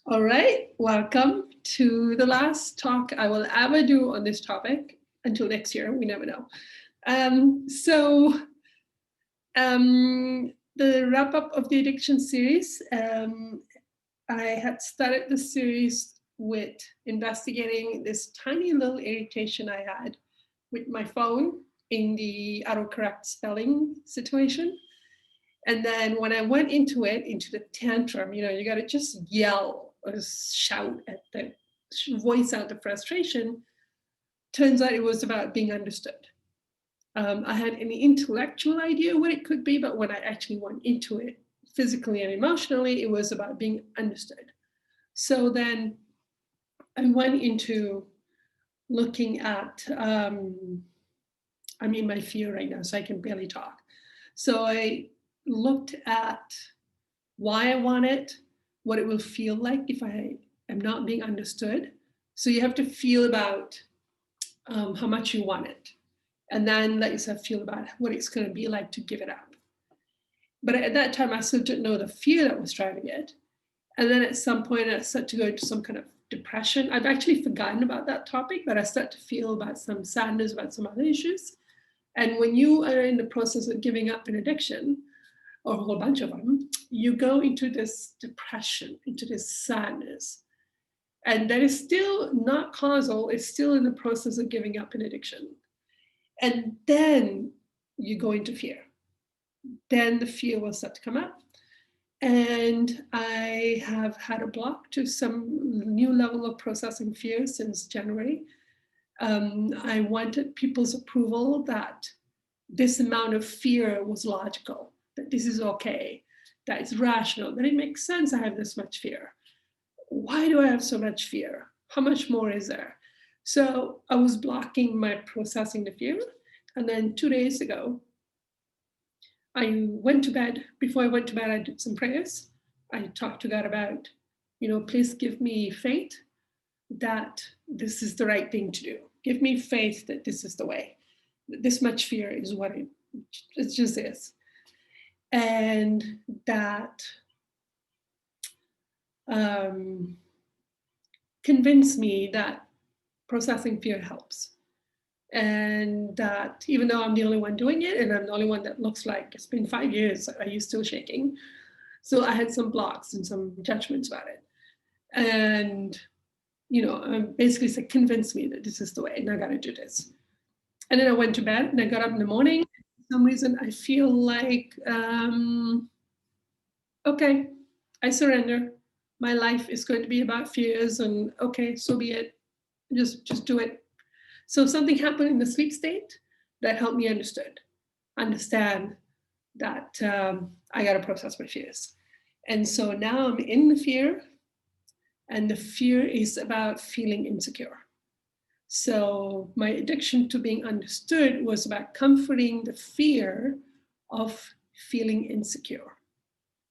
All right, welcome to the last talk I will ever do on this topic until next year. We never know. The wrap up of the addiction series, I had started the series with investigating this tiny little irritation I had with my phone in the autocorrect spelling situation. And then when I went into it, into the tantrum, you got to just yell or shout at the voice out the frustration. Turns out it was about being understood. I had an intellectual idea what it could be, but when I actually went into it physically and emotionally, it was about being understood. So then I went into looking at, I'm in my fear right now, so I can barely talk. So I looked at why I want it, what it will feel like if I am not being understood. So you have to feel about how much you want it, and then let yourself feel about what it's going to be like to give it up. But at that time, I still didn't know the fear that was driving it. And then at some point, I started to go into some kind of depression. I've actually forgotten about that topic, but I started to feel about some sadness about some other issues. And when you are in the process of giving up an addiction, or a whole bunch of them, you go into this depression, into this sadness. And that is still not causal, it's still in the process of giving up an addiction. And then you go into fear. Then the fear will start to come up. And I have had a block to some new level of processing fear since January. I wanted people's approval that this amount of fear was logical, that this is okay, that it's rational, that it makes sense I have this much fear. Why do I have so much fear? How much more is there? So I was blocking my processing the fear. And then 2 days ago, I went to bed. Before I went to bed, I did some prayers. I talked to God about, please give me faith that this is the right thing to do. Give me faith that this is the way. This much fear is what it just is. And that convinced me that processing fear helps. And that even though I'm the only one doing it, and I'm the only one that looks like it's been 5 years, are you still shaking? So I had some blocks and some judgments about it. And, basically said, convince me that this is the way, and I got to do this. And then I went to bed and I got up in the morning. For some reason, I feel like, okay, I surrender. My life is going to be about fears, and okay, so be it. Just do it. So something happened in the sleep state that helped me understand that I got to process my fears. And so now I'm in the fear, and the fear is about feeling insecure. So my addiction to being understood was about comforting the fear of feeling insecure.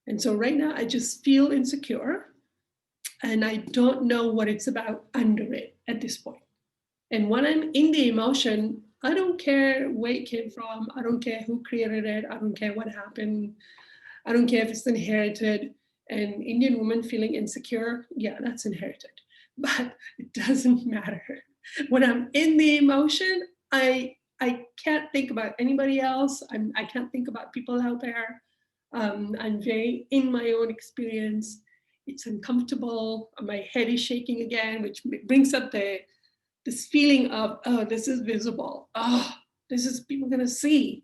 And so right now I just feel insecure, and I don't know what it's about under it at this point. And when I'm in the emotion, I don't care where it came from. I don't care who created it. I don't care what happened. I don't care if it's inherited. An Indian woman feeling insecure, yeah, that's inherited. But it doesn't matter. When I'm in the emotion, I can't think about anybody else. I can't think about people out there. I'm very in my own experience. It's uncomfortable. My head is shaking again, which brings up this feeling of, oh, this is visible. Oh, this is people gonna see.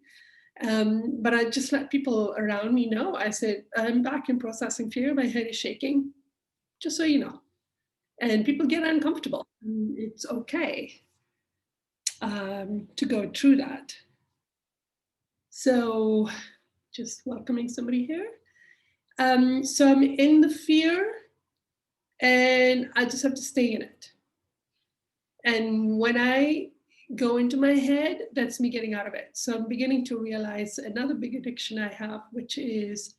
But I just let people around me know. I said, I'm back in processing fear. My head is shaking, just so you know. And people get uncomfortable. It's okay to go through that. So just welcoming somebody here. So I'm in the fear, and I just have to stay in it. And when I go into my head, that's me getting out of it. So I'm beginning to realize another big addiction I have, which is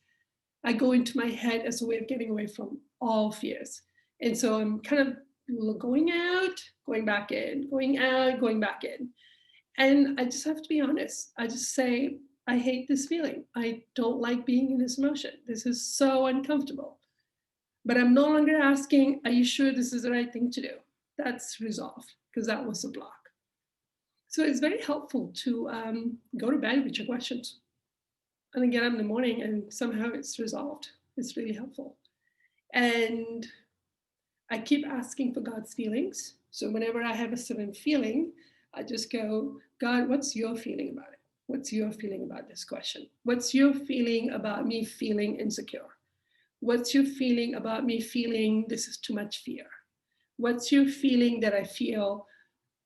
I go into my head as a way of getting away from all fears. And so I'm kind of going out, going back in, going out, going back in. And I just have to be honest. I just say, I hate this feeling. I don't like being in this emotion. This is so uncomfortable. But I'm no longer asking, are you sure this is the right thing to do? That's resolved because that was a block. So it's very helpful to go to bed with your questions and then get up in the morning and somehow it's resolved. It's really helpful. And I keep asking for God's feelings. So whenever I have a certain feeling, I just go, God, what's your feeling about it? What's your feeling about this question? What's your feeling about me feeling insecure? What's your feeling about me feeling this is too much fear? What's your feeling that I feel?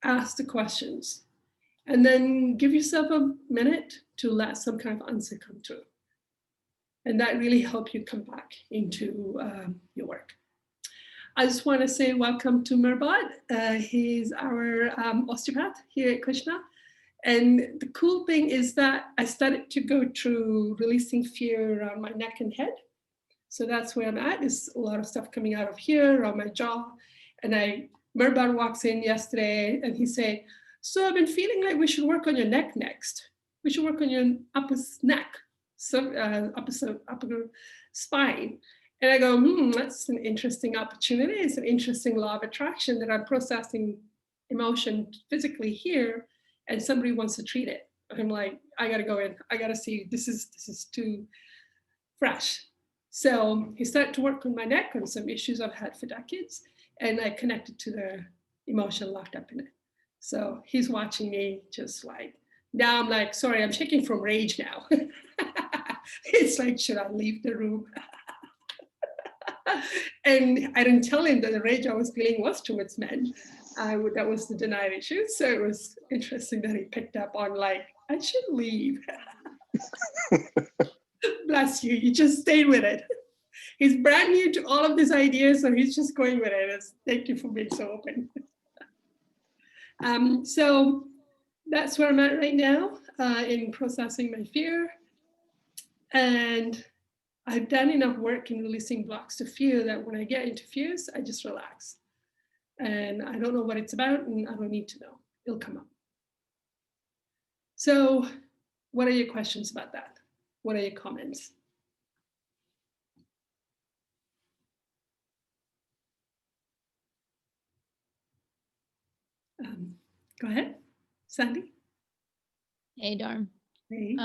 Ask the questions. And then give yourself a minute to let some kind of answer come through. And that really helps you come back into your work. I just want to say welcome to Mirbad. He's our osteopath here at Krishna. And the cool thing is that I started to go through releasing fear around my neck and head. So that's where I'm at. There's a lot of stuff coming out of here, around my jaw. And Mirbad walks in yesterday and he said, so I've been feeling like we should work on your neck next. We should work on your upper neck, so upper spine. And I go, that's an interesting opportunity. It's an interesting law of attraction that I'm processing emotion physically here, and somebody wants to treat it. I'm like, I gotta go in. I gotta see. This is too fresh. So he started to work on my neck on some issues I've had for decades, and I connected to the emotion locked up in it. So he's watching me just like, now I'm like, sorry, I'm shaking from rage now. It's like, should I leave the room? And I didn't tell him that the rage I was feeling was towards men. That was the denied issue. So it was interesting that he picked up on like, I should leave. Bless you, you just stayed with it. He's brand new to all of these ideas, so he's just going with it. Thank you for being so open. So that's where I'm at right now in processing my fear. And I've done enough work in releasing blocks to fear that when I get into fears, I just relax. And I don't know what it's about, and I don't need to know. It'll come up. So what are your questions about that? What are your comments? Go ahead, Sandy. Hey, Dharm. Hey.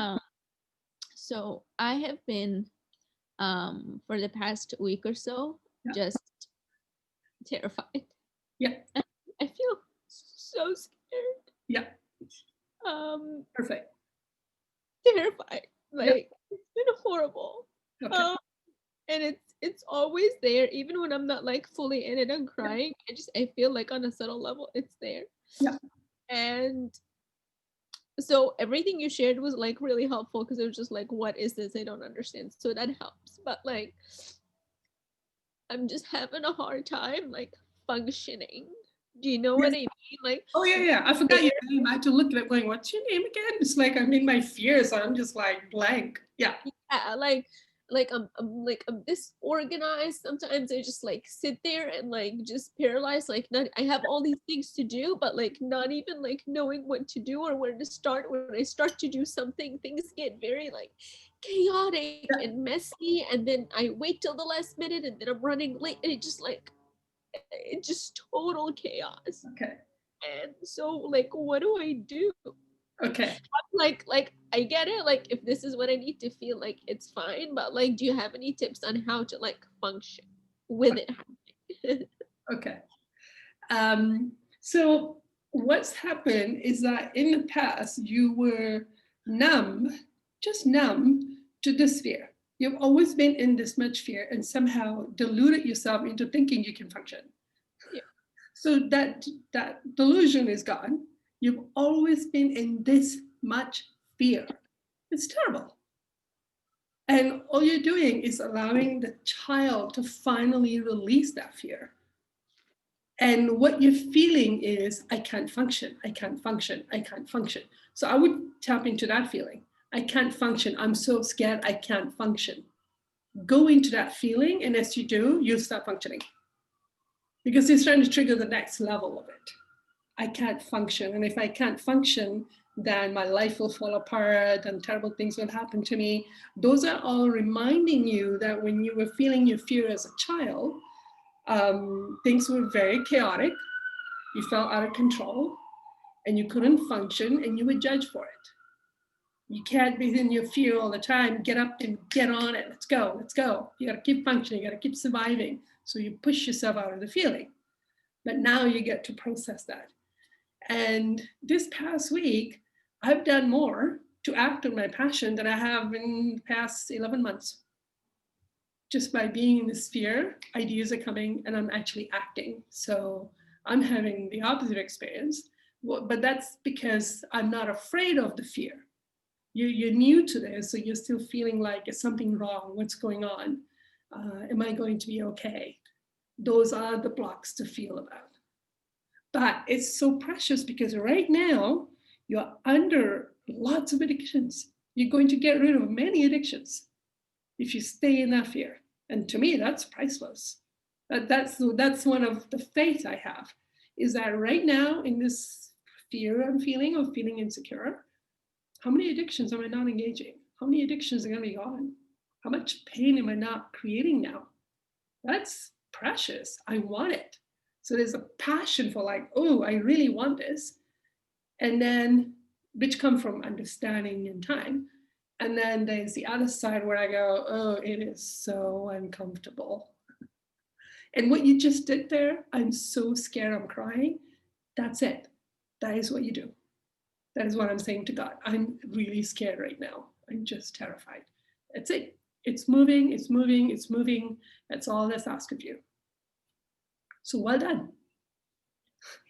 So I have been, for the past week or so, just terrified. Yeah. I feel so scared. Yeah. Perfect. Terrified. Like, it's been horrible. Okay. And it's always there, even when I'm not like fully in it and crying. I feel like on a subtle level, it's there. Yeah. And so everything you shared was like really helpful because it was just like, what is this? I don't understand. So that helps. But like, I'm just having a hard time like functioning. Do you know what I mean? Like, oh yeah. I forgot your name. I had to look at it going, what's your name again? It's like I'm in my fears. I'm just like blank. Yeah. Yeah, I'm disorganized. Sometimes I just like sit there and like just paralyzed. Like I have all these things to do, but like not even like knowing what to do or where to start. When I start to do something, things get very like chaotic and messy, and then I wait till the last minute, and then I'm running late, and it's just total chaos. Okay. And so like, what do I do? Okay. Like I get it, like if this is what I need to feel, like it's fine, but like do you have any tips on how to like function with it happening? Okay. So what's happened is that in the past you were just numb to this fear. You've always been in this much fear and somehow deluded yourself into thinking you can function. Yeah. So that delusion is gone. You've always been in this much fear. It's terrible. And all you're doing is allowing the child to finally release that fear. And what you're feeling is, I can't function, I can't function, I can't function. So I would tap into that feeling. I can't function. I'm so scared, I can't function. Go into that feeling, and as you do, you'll start functioning. Because it's trying to trigger the next level of it. I can't function. And if I can't function, then my life will fall apart and terrible things will happen to me. Those are all reminding you that when you were feeling your fear as a child, things were very chaotic. You felt out of control and you couldn't function and you were judged for it. You can't be in your fear all the time. Get up and get on it. Let's go. Let's go. You got to keep functioning. You got to keep surviving. So you push yourself out of the feeling. But now you get to process that. And this past week, I've done more to act on my passion than I have in the past 11 months. Just by being in this fear, ideas are coming and I'm actually acting. So I'm having the opposite experience. But that's because I'm not afraid of the fear. You're new to this, so you're still feeling like, is something wrong? What's going on? Am I going to be okay? Those are the blocks to feel about. But it's so precious because right now you're under lots of addictions. You're going to get rid of many addictions if you stay in that fear. And to me, that's priceless. That's one of the faith I have, is that right now in this fear I'm feeling of feeling insecure, how many addictions am I not engaging? How many addictions are going to be gone? How much pain am I not creating now? That's precious. I want it. So there's a passion for like, oh, I really want this. And then, which come from understanding and time. And then there's the other side where I go, oh, it is so uncomfortable. And what you just did there, I'm so scared I'm crying. That's it. That is what you do. That is what I'm saying to God. I'm really scared right now. I'm just terrified. That's it. It's moving, it's moving, it's moving. That's all that's asked of you. So well done.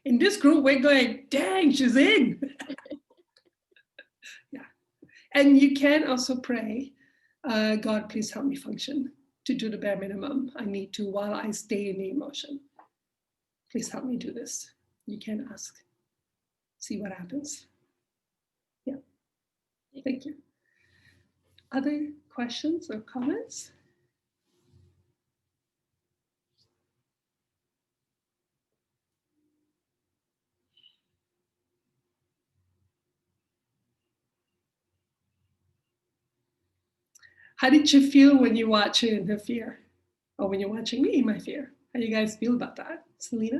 In this group, we're going, dang, she's in. Yeah. And you can also pray, God, please help me function to do the bare minimum I need to while I stay in the emotion. Please help me do this. You can ask. See what happens. Yeah. Thank you. Other questions or comments? How did you feel when you watch it in her fear? Or when you're watching me in my fear? How do you guys feel about that? Selena?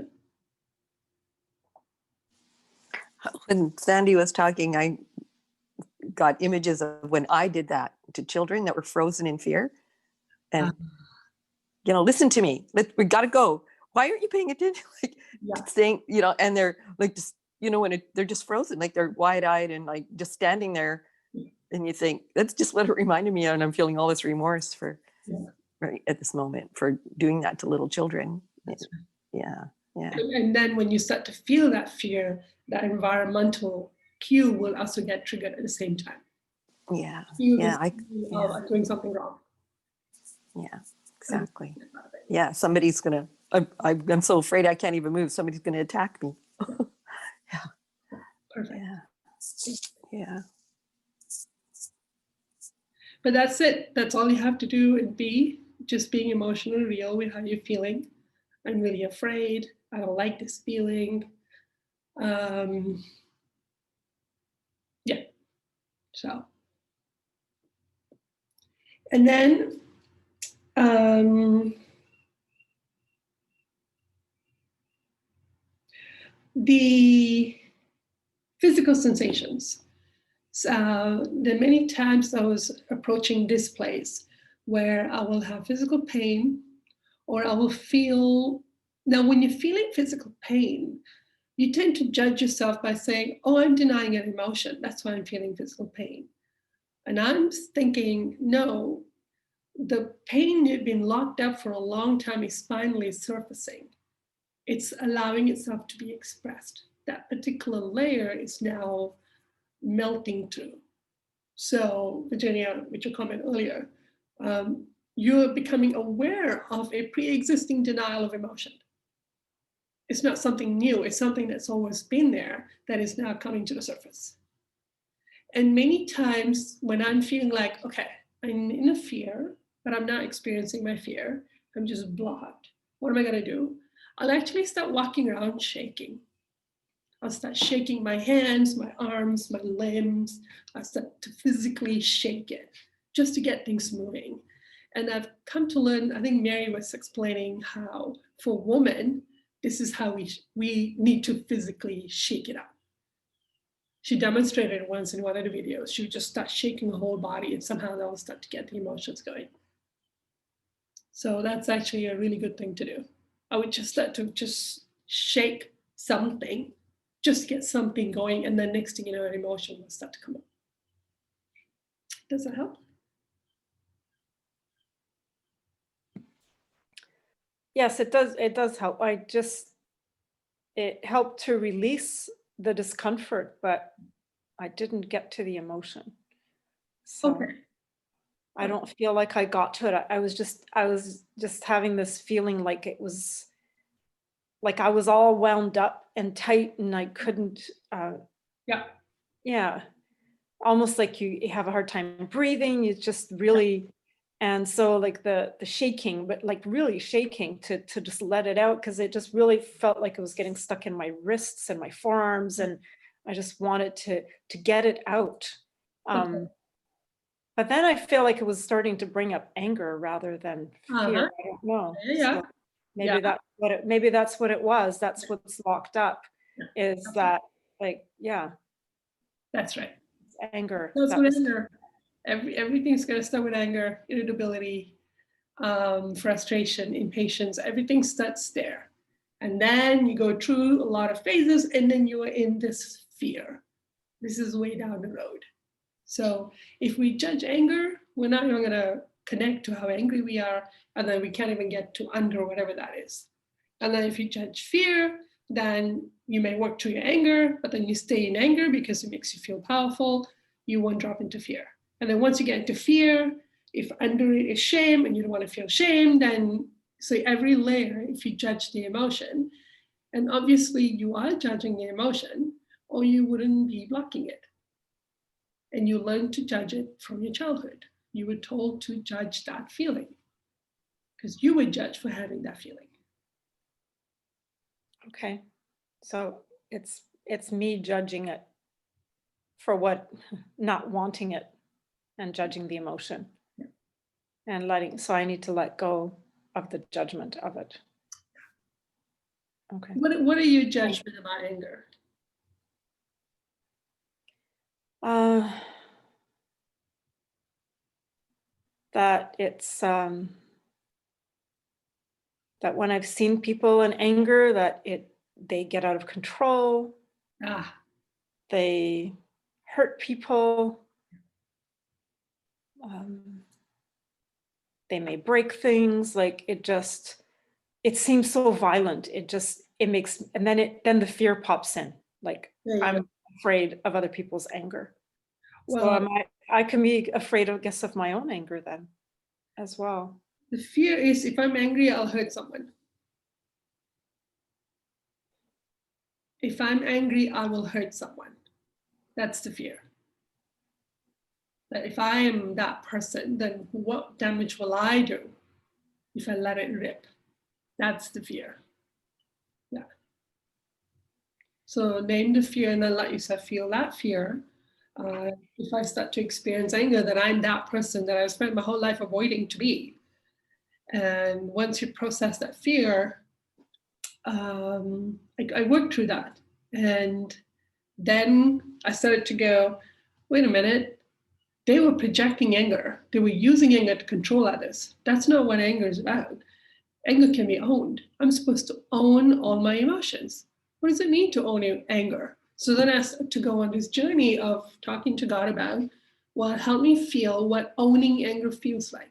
When Sandy was talking, I got images of when I did that to children that were frozen in fear. And, listen to me. We got to go. Why aren't you paying attention? Like saying, and they're like, just, when they're just frozen, like they're wide-eyed and like just standing there. And you think, that's just what it reminded me of. And I'm feeling all this remorse for right at this moment for doing that to little children. Right. Yeah. And then when you start to feel that fear, that environmental cue will also get triggered at the same time. Yeah. I'm doing something wrong. Yeah, exactly. Yeah, somebody's going to, I'm so afraid I can't even move. Somebody's going to attack me. Yeah. Perfect. Yeah. But that's it. That's all you have to do and be just being emotionally real with how you're feeling. I'm really afraid. I don't like this feeling. Yeah. So. And then the physical sensations. There are many times I was approaching this place where I will have physical pain or I will feel, now when you're feeling physical pain, you tend to judge yourself by saying, oh, I'm denying an emotion. That's why I'm feeling physical pain. And I'm thinking, no, the pain you've been locked up for a long time is finally surfacing. It's allowing itself to be expressed. That particular layer is now melting through. So, Virginia, with your comment earlier, you're becoming aware of a pre-existing denial of emotion. It's not something new, it's something that's always been there that is now coming to the surface. And many times when I'm feeling like, okay, I'm in a fear, but I'm not experiencing my fear, I'm just blocked. What am I gonna do? I'll actually start walking around shaking. I'll start shaking my hands, my arms, my limbs. I start to physically shake it just to get things moving. And I've come to learn, I think Mary was explaining how for women, this is how we need to physically shake it up. She demonstrated once in one of the videos. She would just start shaking the whole body and somehow that will start to get the emotions going. So that's actually a really good thing to do. I would just start to just shake something, just get something going, and then next thing you know, an emotion will start to come up. Does that help? Yes, it does. It does help. It helped to release the discomfort, but I didn't get to the emotion. So Okay. I don't feel like I got to it. I was just having this feeling like it was like I was all wound up and tight and I couldn't, Yeah. yeah, almost like you have a hard time breathing. You just really, and so like the shaking, but like really shaking to just let it out, because it just really felt like it was getting stuck in my wrists and my forearms, and I just wanted to get it out. Okay. But then I feel like it was starting to bring up anger rather than fear. I don't know. Yeah. So maybe that's what it was. That's what's locked up, is that, like, yeah, That's right. anger. That's That with was, anger. Everything's going to start with anger, irritability, frustration, impatience. Everything starts there. And then you go through a lot of phases and then you are in this fear. This is way down the road. So if we judge anger, we're not even going to connect to how angry we are, and then we can't even get to under whatever that is. And then if you judge fear, then you may work through your anger, but then you stay in anger because it makes you feel powerful. You won't drop into fear. And then once you get into fear, if under it is shame and you don't want to feel shame, then so every layer, if you judge the emotion, and obviously you are judging the emotion, or you wouldn't be blocking it. And you learn to judge it from your childhood. You were told to judge that feeling because you were judged for having that feeling. okay. So it's me judging it for what, not wanting it, and judging the emotion, and so I need to let go of the judgment of it. Okay. What are your judgment about anger? That it's that when I've seen people in anger, that they get out of control, Ah, they hurt people, they may break things. Like it seems so violent. It makes, and then the fear pops in. Like I'm afraid of other people's anger. well, So I can be afraid, I guess, of my own anger then as well. the fear is if I'm angry, I'll hurt someone. If I'm angry, I will hurt someone. That's the fear. That if I am that person, then what damage will I do if I let it rip? That's the fear. Yeah. So name the fear and then let yourself feel that fear. If I start to experience anger, then I'm that person that I've spent my whole life avoiding to be. And once you process that fear, I worked through that. And then I started to go, wait a minute, they were projecting anger. They were using anger to control others. That's not what anger is about. Anger can be owned. I'm supposed to own all my emotions. What does it mean to own anger? So then I started to go on this journey of talking to God about, well, help me feel what owning anger feels like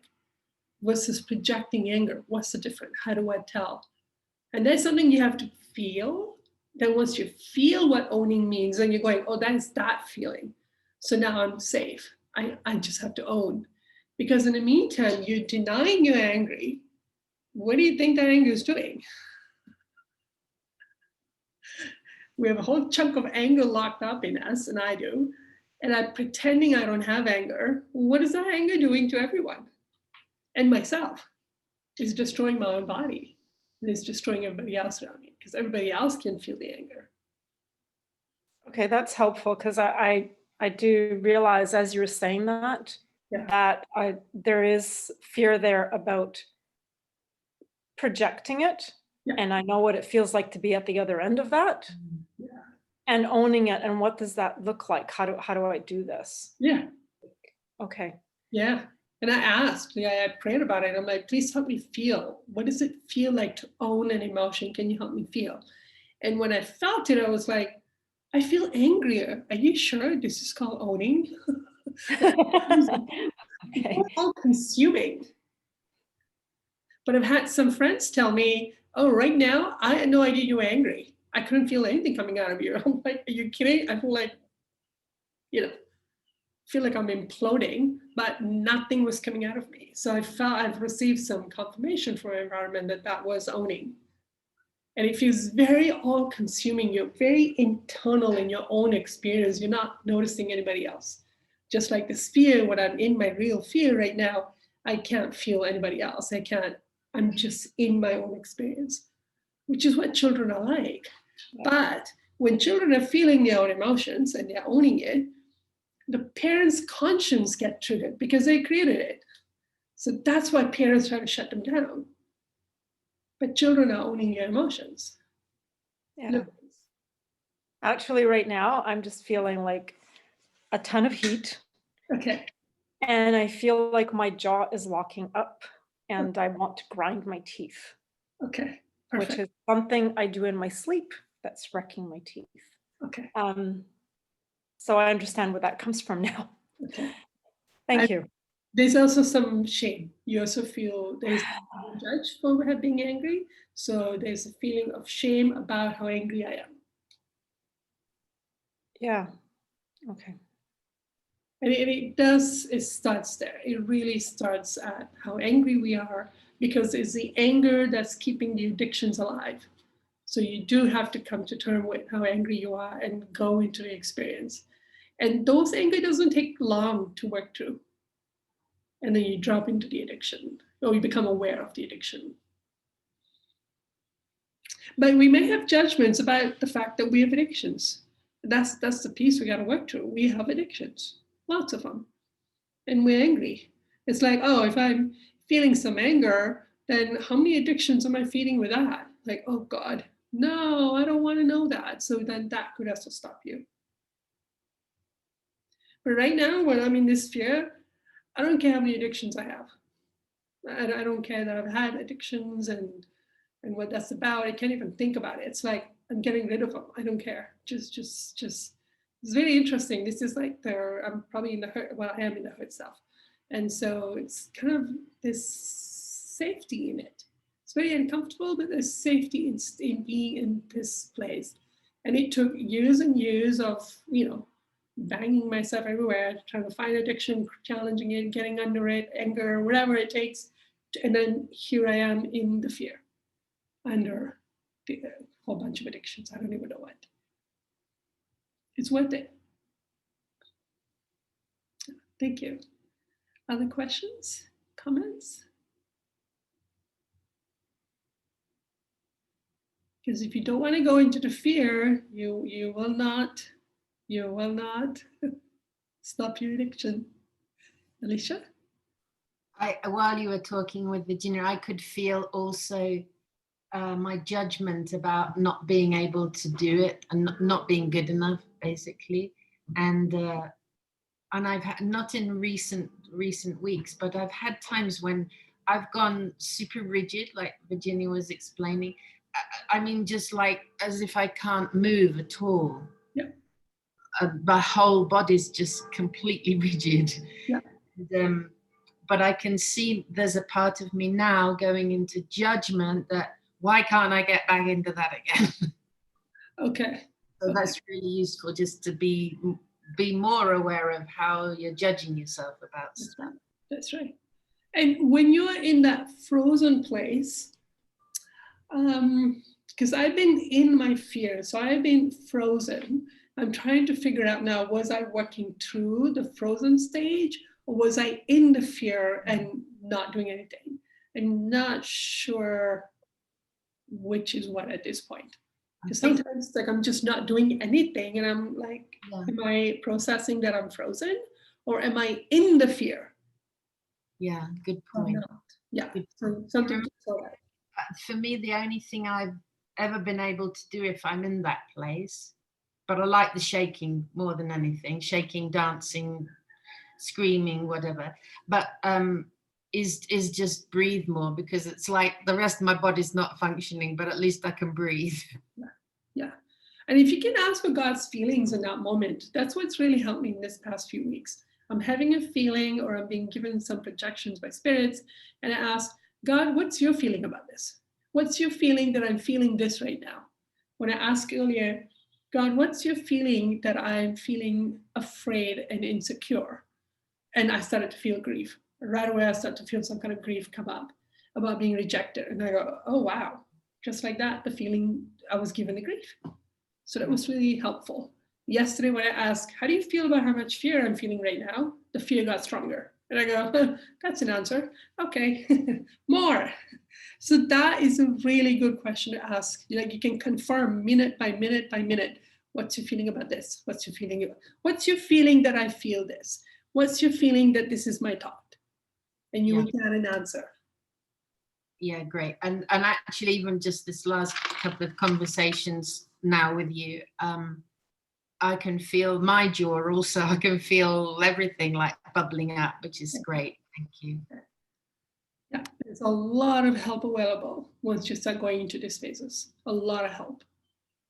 versus projecting anger. What's the difference? How do I tell? And that's something you have to feel. Then once you feel what owning means, then you're going, oh, that's that feeling. So now I'm safe. I just have to own. Because in the meantime, you're denying you're angry. What do you think that anger is doing? We have a whole chunk of anger locked up in us, and I do. And I'm pretending I don't have anger. What is that anger doing to everyone? And myself. It's destroying my own body. And it's destroying everybody else around me because everybody else can feel the anger. Okay, that's helpful because I do realize as you're saying that, Yeah. that there is fear there about projecting it. Yeah. And I know what it feels like to be at the other end of that Yeah. and owning it. And what does that look like? How do I do this? Yeah. Okay. Yeah. And I asked, yeah, I prayed about it. I'm like, please help me feel. What does it feel like to own an emotion? Can you help me feel? And when I felt it, I was like, I feel angrier. Are you sure this is called owning? Okay. All consuming. But I've had some friends tell me, oh, right now, I had no idea you were angry. I couldn't feel anything coming out of you. I'm like, are you kidding? I feel like, feel like I'm imploding, but nothing was coming out of me. So I felt I've received some confirmation from my environment that that was owning. And it feels very all consuming. You're very internal in your own experience. You're not noticing anybody else. Just like this fear, when I'm in my real fear right now, I can't feel anybody else. I'm just in my own experience, which is what children are like. But when children are feeling their own emotions and they're owning it, the parents' conscience get triggered because they created it. So that's why parents try to shut them down. But children are owning their emotions. Yeah. Actually, right now, I'm just feeling like a ton of heat. Okay. And I feel like my jaw is locking up and I want to grind my teeth. Okay. Perfect. Which is something I do in my sleep that's wrecking my teeth. Okay. So I understand where that comes from now. Okay. Thank you. There's also some shame. You also feel there's judged for being angry. So there's a feeling of shame about how angry I am. Yeah. Okay. And it starts there. It really starts at how angry we are, because it's the anger that's keeping the addictions alive. So you do have to come to terms with how angry you are and go into the experience. And those anger doesn't take long to work through. And then you drop into the addiction, or you become aware of the addiction. But we may have judgments about the fact that we have addictions. That's the piece we got to work through. We have addictions, lots of them, and we're angry. It's like, oh, if I'm feeling some anger, then how many addictions am I feeding with that? Like, oh God, no, I don't want to know that. So then that could also stop you. But right now, when I'm in this fear, I don't care how many addictions I have. I don't care that I've had addictions and what that's about. I can't even think about it. It's like I'm getting rid of them. I don't care. Just. It's very interesting. This is like I'm probably in the hurt. Well, I am in the hurt self, and so it's kind of this safety in it. It's very uncomfortable, but there's safety in being in this place. And it took years and years of banging myself everywhere, trying to find addiction, challenging it, getting under it, anger, whatever it takes, and then here I am in the fear, under a whole bunch of addictions. I don't even know what. It's worth it. Thank you. Other questions, comments? Because if you don't want to go into the fear, you will not stop your addiction. Alicia? While you were talking with Virginia, I could feel also my judgment about not being able to do it and not being good enough, basically. And I've had, not in recent weeks, but I've had times when I've gone super rigid, like Virginia was explaining. I mean, just like as if I can't move at all. Yeah. My whole body's just completely rigid. Yeah. And, but I can see there's a part of me now going into judgment that why can't I get back into that again? Okay. So that's really useful, just to be more aware of how you're judging yourself about stuff. That's right. And when you're in that frozen place, because I've been in my fear, so I've been frozen. I'm trying to figure out now, was I working through the frozen stage, or was I in the fear and not doing anything? I'm not sure which is what at this point. Because think- sometimes like I'm just not doing anything and I'm like, Yeah. am I processing that I'm frozen or am I in the fear? Yeah, good Or point. not? Yeah, Good so something to sort out. For me, the only thing I've ever been able to do if I'm in that place, but I like the shaking more than anything, shaking, dancing, screaming, whatever, but is just breathe more, because it's like the rest of my body's not functioning, but at least I can breathe. Yeah. And if you can ask for God's feelings in that moment, that's what's really helped me in this past few weeks. I'm having a feeling or I'm being given some projections by spirits, and I ask, God, what's your feeling about this? What's your feeling that I'm feeling this right now? When I asked earlier, God, what's your feeling that I'm feeling afraid and insecure? And I started to feel grief. Right away, I started to feel some kind of grief come up about being rejected. And I go, oh, wow. Just like that, the feeling I was given the grief. So that was really helpful. Yesterday, when I asked, how do you feel about how much fear I'm feeling right now? The fear got stronger. And I go, that's an answer. Okay, more. So that is a really good question to ask. Like you can confirm minute by minute by minute. What's your feeling about this? What's your feeling? What's your feeling that I feel this? What's your feeling that this is my thought? And you will get an answer. Yeah, great. And actually, even just this last couple of conversations now with you, I can feel my jaw also. I can feel everything like bubbling up, which is great. Thank you. Yeah, there's a lot of help available once you start going into these phases. A lot of help.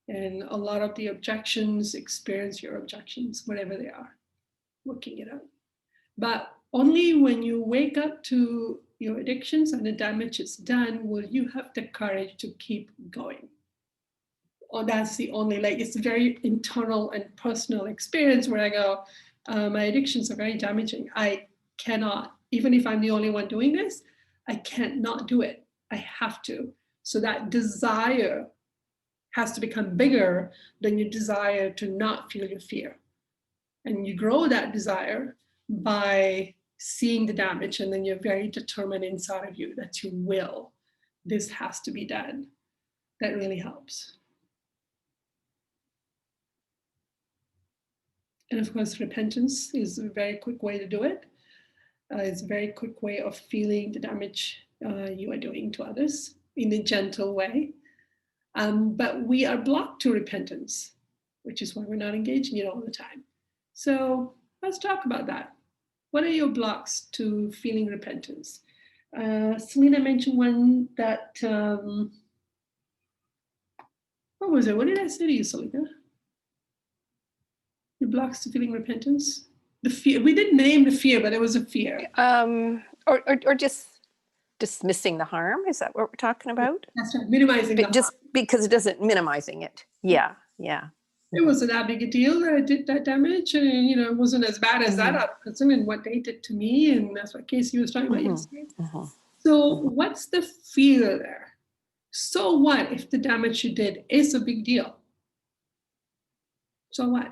And a lot of the objections, experience your objections, whatever they are, working it out. But only when you wake up to your addictions and the damage is done will you have the courage to keep going. Oh, that's the only, like, it's a very internal and personal experience where I go, my addictions are very damaging. I cannot, even if I'm the only one doing this, I can't not do it. I have to. So that desire has to become bigger than your desire to not feel your fear. And you grow that desire by seeing the damage, and then you're very determined inside of you that you will. This has to be done. That really helps. And of course, repentance is a very quick way to do it. It's a very quick way of feeling the damage you are doing to others in a gentle way. But we are blocked to repentance, which is why we're not engaging it all the time. So let's talk about that. What are your blocks to feeling repentance? Selena mentioned one that, what was it? What did I say to you, Selena? Your blocks to feeling repentance? The fear, we didn't name the fear, but it was a fear. Or just dismissing the harm. Is that what we're talking about? That's right, minimizing the Just because it doesn't minimizing it. Yeah, yeah. It wasn't that big a deal that I did that damage, and it wasn't as bad as that other person and what they did to me, and that's what Casey was talking about yesterday. So what's the fear there? So what if the damage you did is a big deal? So what?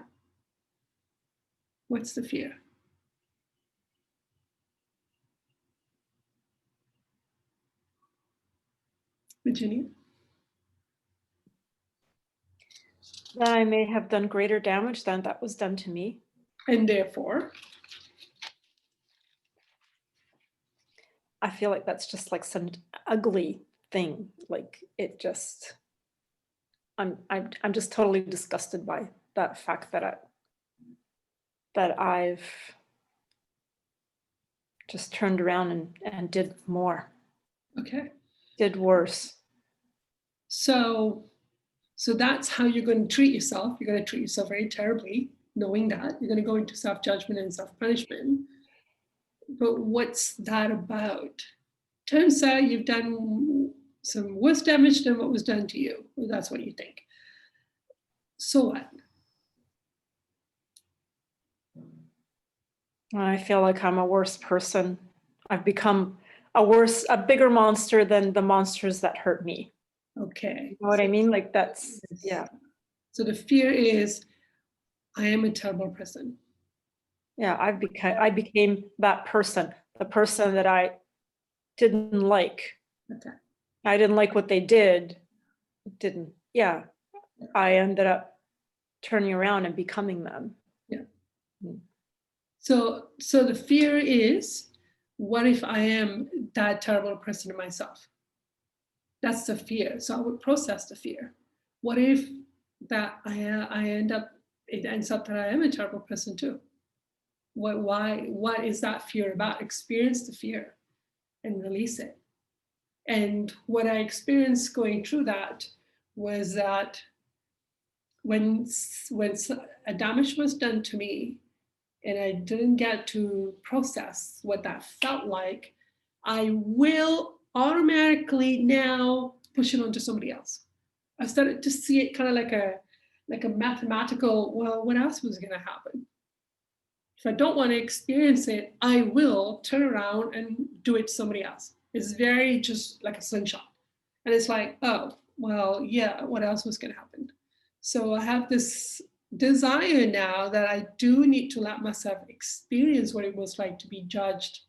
What's the fear? Virginia? That I may have done greater damage than that was done to me. And therefore? I feel like that's just like some ugly thing. Like it just, I'm just totally disgusted by that fact that I've just turned around and did more, Okay. did worse. So that's how you're going to treat yourself. You're going to treat yourself very terribly, knowing that. You're going to go into self-judgment and self-punishment. But what's that about? Turns out you've done some worse damage than what was done to you. Well, that's what you think. So what? I feel like I'm a worse person. I've become a bigger monster than the monsters that hurt me. Okay. You know what I mean? Like that's, yeah. So the fear is, I am a terrible person. Yeah, I became that person, the person that I didn't like. Okay. I didn't like what they did. Yeah. I ended up turning around and becoming them. So the fear is, what if I am that terrible person in myself? That's the fear. So I would process the fear. What if that it ends up that I am a terrible person too? What is that fear about? Experience the fear and release it. And what I experienced going through that was that when a damage was done to me and I didn't get to process what that felt like, I will automatically now push it onto somebody else. I started to see it kind of like a mathematical, well, what else was going to happen? If I don't want to experience it, I will turn around and do it to somebody else. It's very just like a slingshot. And it's like, oh, well, yeah, what else was going to happen? So I have this desire now that I do need to let myself experience what it was like to be judged,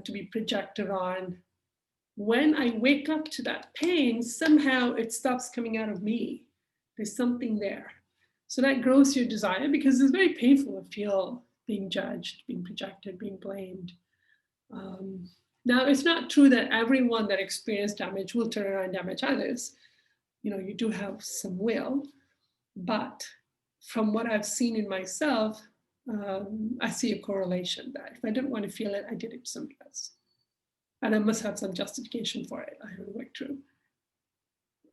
to be projected on. When I wake up to that pain, somehow it stops coming out of me. There's something there. So that grows your desire, because it's very painful to feel being judged, being projected, being blamed. Now, it's not true that everyone that experienced damage will turn around and damage others. You do have some will, but from what I've seen in myself, I see a correlation that if I didn't want to feel it, I did it to somebody else. And I must have some justification for it. I haven't worked through.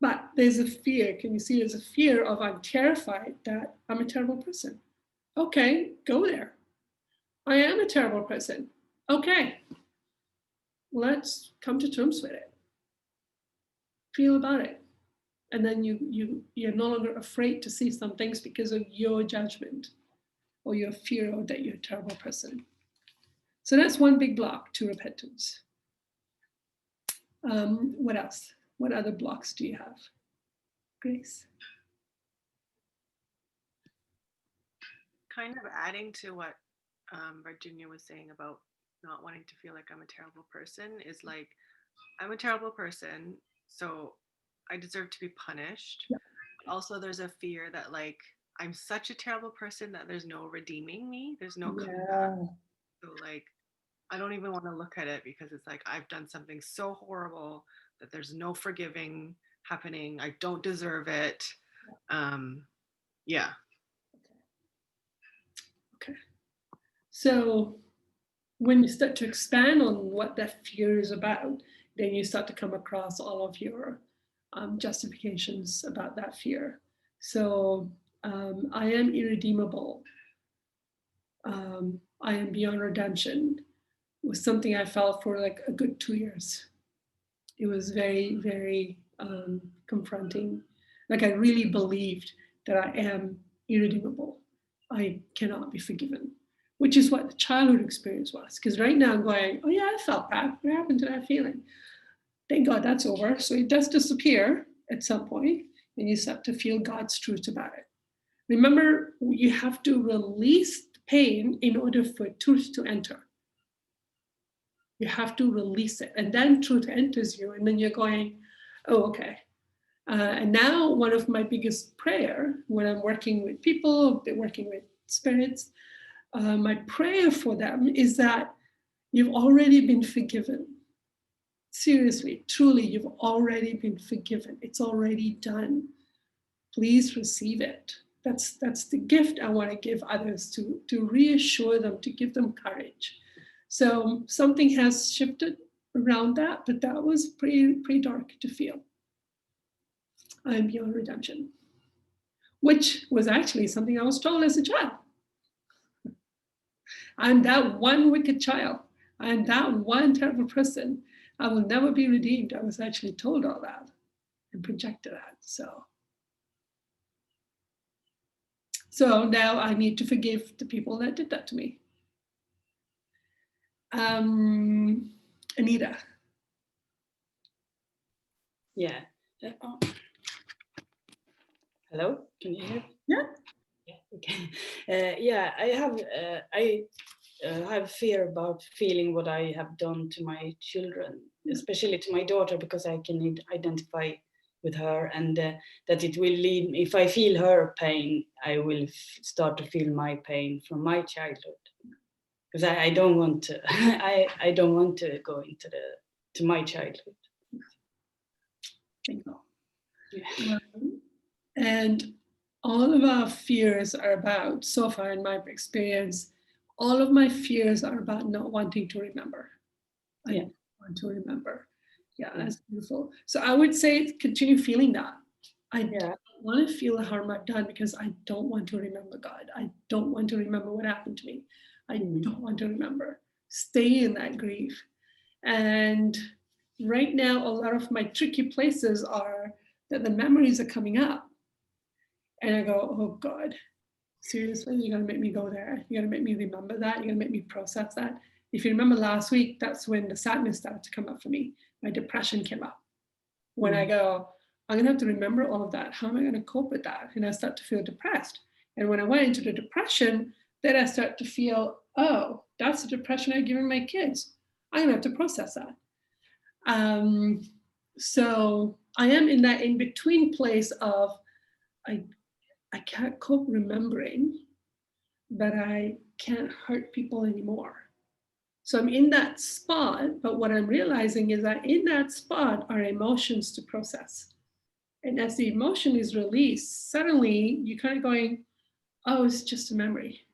But there's a fear. Can you see there's a fear of, I'm terrified that I'm a terrible person. Okay, go there. I am a terrible person. Okay, let's come to terms with it. Feel about it. And then you're no longer afraid to see some things because of your judgment or your fear that you're a terrible person. So that's one big block to repentance. What else? What other blocks do you have? Grace? Kind of adding to what Virginia was saying about not wanting to feel like I'm a terrible person is like, I'm a terrible person, so I deserve to be punished. Yeah. Also, there's a fear that like, I'm such a terrible person that there's no redeeming me. There's no coming back. So like, I don't even want to look at it because it's like, I've done something so horrible that there's no forgiving happening. I don't deserve it. Yeah. Okay. So when you start to expand on what that fear is about, then you start to come across all of your justifications about that fear. So I am irredeemable. I am beyond redemption was something I felt for like a good 2 years. It was very, very confronting. Like I really believed that I am irredeemable. I cannot be forgiven, which is what the childhood experience was. Because right now I'm going, oh yeah, I felt bad. What happened to that feeling? Thank God that's over. So it does disappear at some point, and you start to feel God's truth about it. Remember, you have to release pain in order for truth to enter. You have to release it, and then truth enters you, and then you're going, oh, okay. And now one of my biggest prayer when I'm working with people, working with spirits, my prayer for them is that you've already been forgiven. Seriously, truly, you've already been forgiven. It's already done. Please receive it. That's the gift I want to give others, to reassure them, to give them courage. So something has shifted around that, but that was pretty dark to feel. I'm beyond redemption, which was actually something I was told as a child. I'm that one wicked child. I'm that one terrible person. I will never be redeemed. I was actually told all that and projected that. So now I need to forgive the people that did that to me. Anita. Yeah. Hello, can you hear? Yeah. Okay. Yeah, I have fear about feeling what I have done to my children, especially to my daughter, because I can identify with her, and that it will lead me. If I feel her pain, I will start to feel my pain from my childhood, because I don't want to. I don't want to go into my childhood. Bingo. Yeah. And all of our fears are about, so far in my experience, all of my fears are about not wanting to remember. I Yeah. don't want to remember. Yeah, Yeah. that's beautiful. So I would say continue feeling that. I Yeah. don't want to feel the harm I've done because I don't want to remember God. I don't want to remember what happened to me. I don't want to remember. Stay in that grief. And right now, a lot of my tricky places are that the memories are coming up. And I go, oh God, seriously, you're going to make me go there. You're going to make me remember that. You're going to make me process that. If you remember last week, that's when the sadness started to come up for me. My depression came up. When I go, I'm going to have to remember all of that. How am I going to cope with that? And I start to feel depressed. And when I went into the depression, then I start to feel, oh, that's the depression I've given my kids. I'm going to have to process that. So I am in that in-between place of, I can't cope remembering, but I can't hurt people anymore. So I'm in that spot, but what I'm realizing is that in that spot are emotions to process. And as the emotion is released, suddenly you're kind of going, oh, it's just a memory.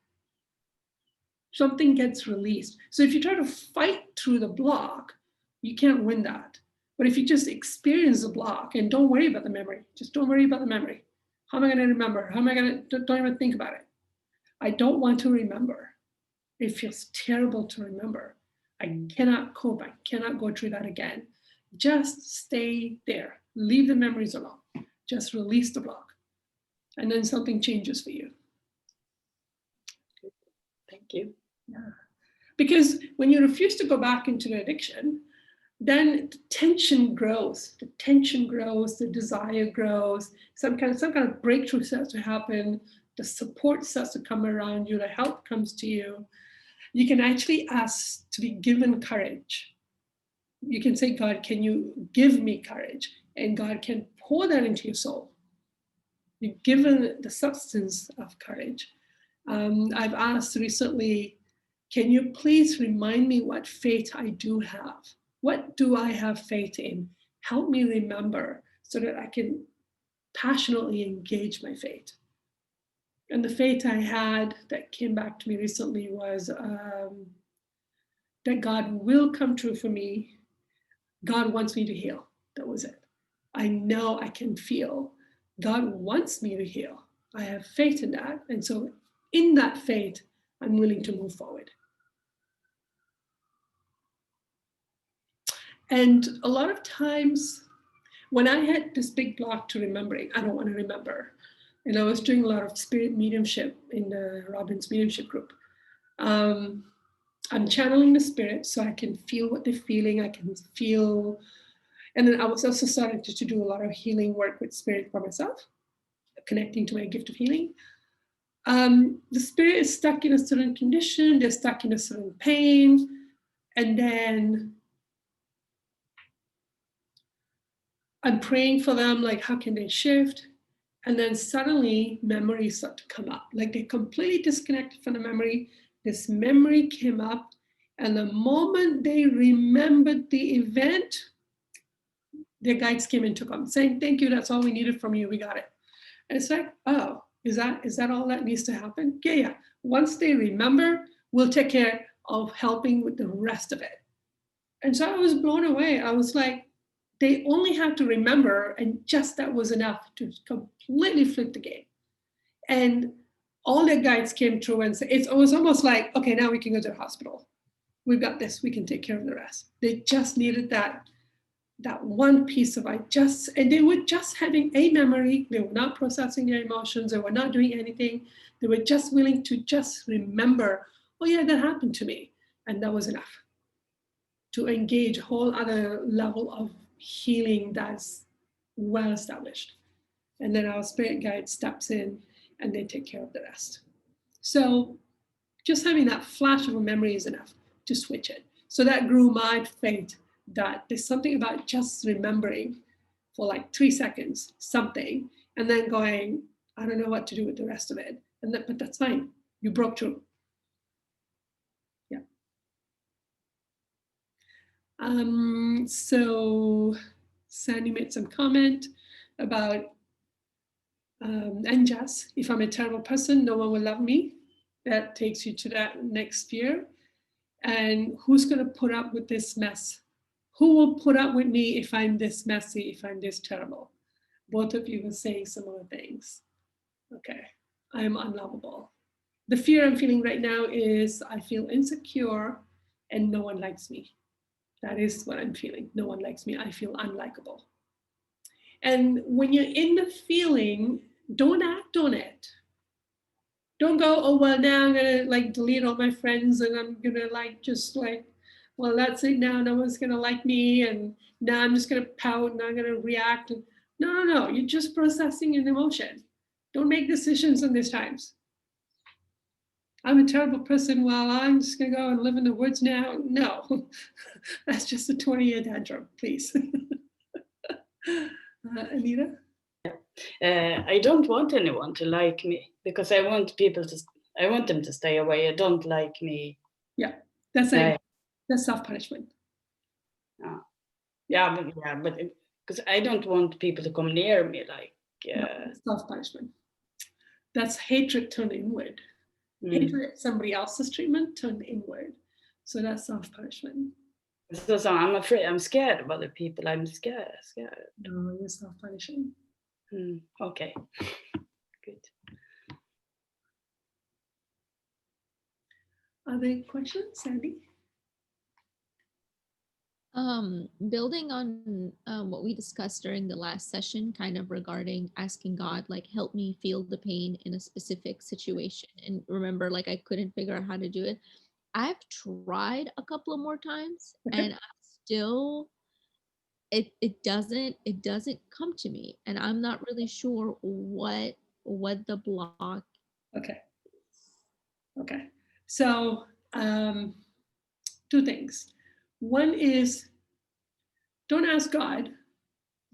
Something gets released. So if you try to fight through the block, you can't win that. But if you just experience the block and don't worry about the memory, just don't worry about the memory. How am I going to remember? How am I going to, don't even think about it. I don't want to remember. It feels terrible to remember. I cannot cope. I cannot go through that again. Just stay there. Leave the memories alone. Just release the block. And then something changes for you. Thank you. Yeah. Because when you refuse to go back into the addiction, then the tension grows. The tension grows, the desire grows, some kind of breakthrough starts to happen, the support starts to come around you, the help comes to you. You can actually ask to be given courage. You can say, God, can you give me courage? And God can pour that into your soul. You're given the substance of courage. I've asked recently, can you please remind me what faith I do have? What do I have faith in? Help me remember so that I can passionately engage my faith. And the faith I had that came back to me recently was that God will come true for me. God wants me to heal. That was it. I know I can feel God wants me to heal. I have faith in that. And so in that faith, I'm willing to move forward. And a lot of times when I had this big block to remembering, I don't want to remember. And I was doing a lot of spirit mediumship in the Robin's mediumship group. I'm channeling the spirit so I can feel what they're feeling. I can feel. And then I was also starting to do a lot of healing work with spirit for myself, connecting to my gift of healing. The spirit is stuck in a certain condition. They're stuck in a certain pain. And then I'm praying for them, like, how can they shift? And then suddenly memories start to come up. Like they're completely disconnected from the memory. This memory came up. And the moment they remembered the event, their guides came and took them, saying, thank you, that's all we needed from you, we got it. And it's like, oh, is that all that needs to happen? Yeah. Once they remember, we'll take care of helping with the rest of it. And so I was blown away. I was like, they only have to remember, and just that was enough to completely flip the game. And all their guides came through and said, it was almost like, okay, now we can go to the hospital. We've got this, we can take care of the rest. They just needed that one piece of and they were just having a memory. They were not processing their emotions. They were not doing anything. They were just willing to just remember, oh yeah, that happened to me. And that was enough to engage a whole other level of healing that's well established. And then our spirit guide steps in and they take care of the rest. So just having that flash of a memory is enough to switch it. So that grew my faith that there's something about just remembering for like 3 seconds, something, and then going, I don't know what to do with the rest of it. But that's fine. You broke through. Yeah. So Sandy made some comment about, and Jess, if I'm a terrible person, no one will love me. That takes you to that next fear. And who's going to put up with this mess? Who will put up with me if I'm this messy, if I'm this terrible? Both of you were saying similar things. Okay, I am unlovable. The fear I'm feeling right now is I feel insecure and no one likes me. That is what I'm feeling. No one likes me. I feel unlikable. And when you're in the feeling, don't act on it. Don't go, oh, well, now I'm going to like delete all my friends and I'm going to like just like, well, that's it now. No one's going to like me. And now I'm just going to pout and I'm going to react. No. You're just processing an emotion. Don't make decisions in these times. I'm a terrible person. Well, I'm just going to go and live in the woods now. No, that's just a 20-year tantrum, please. Anita? I don't want anyone to like me because I want them to stay away. I don't like me. Yeah, that's self-punishment. But because I don't want people to come near me, like self-punishment. That's hatred turned inward. Hatred at somebody else's treatment turned inward. So that's self-punishment. So I'm afraid. I'm scared of other people. I'm scared. No, you're self-punishing. Okay. Good. Other questions, Sandy? Building on what we discussed during the last session, kind of regarding asking God, like, help me feel the pain in a specific situation. And remember, like, I couldn't figure out how to do it. I've tried a couple of more times and I'm still, it doesn't come to me. And I'm not really sure what the block. Okay. So 2 things. One is, don't ask God,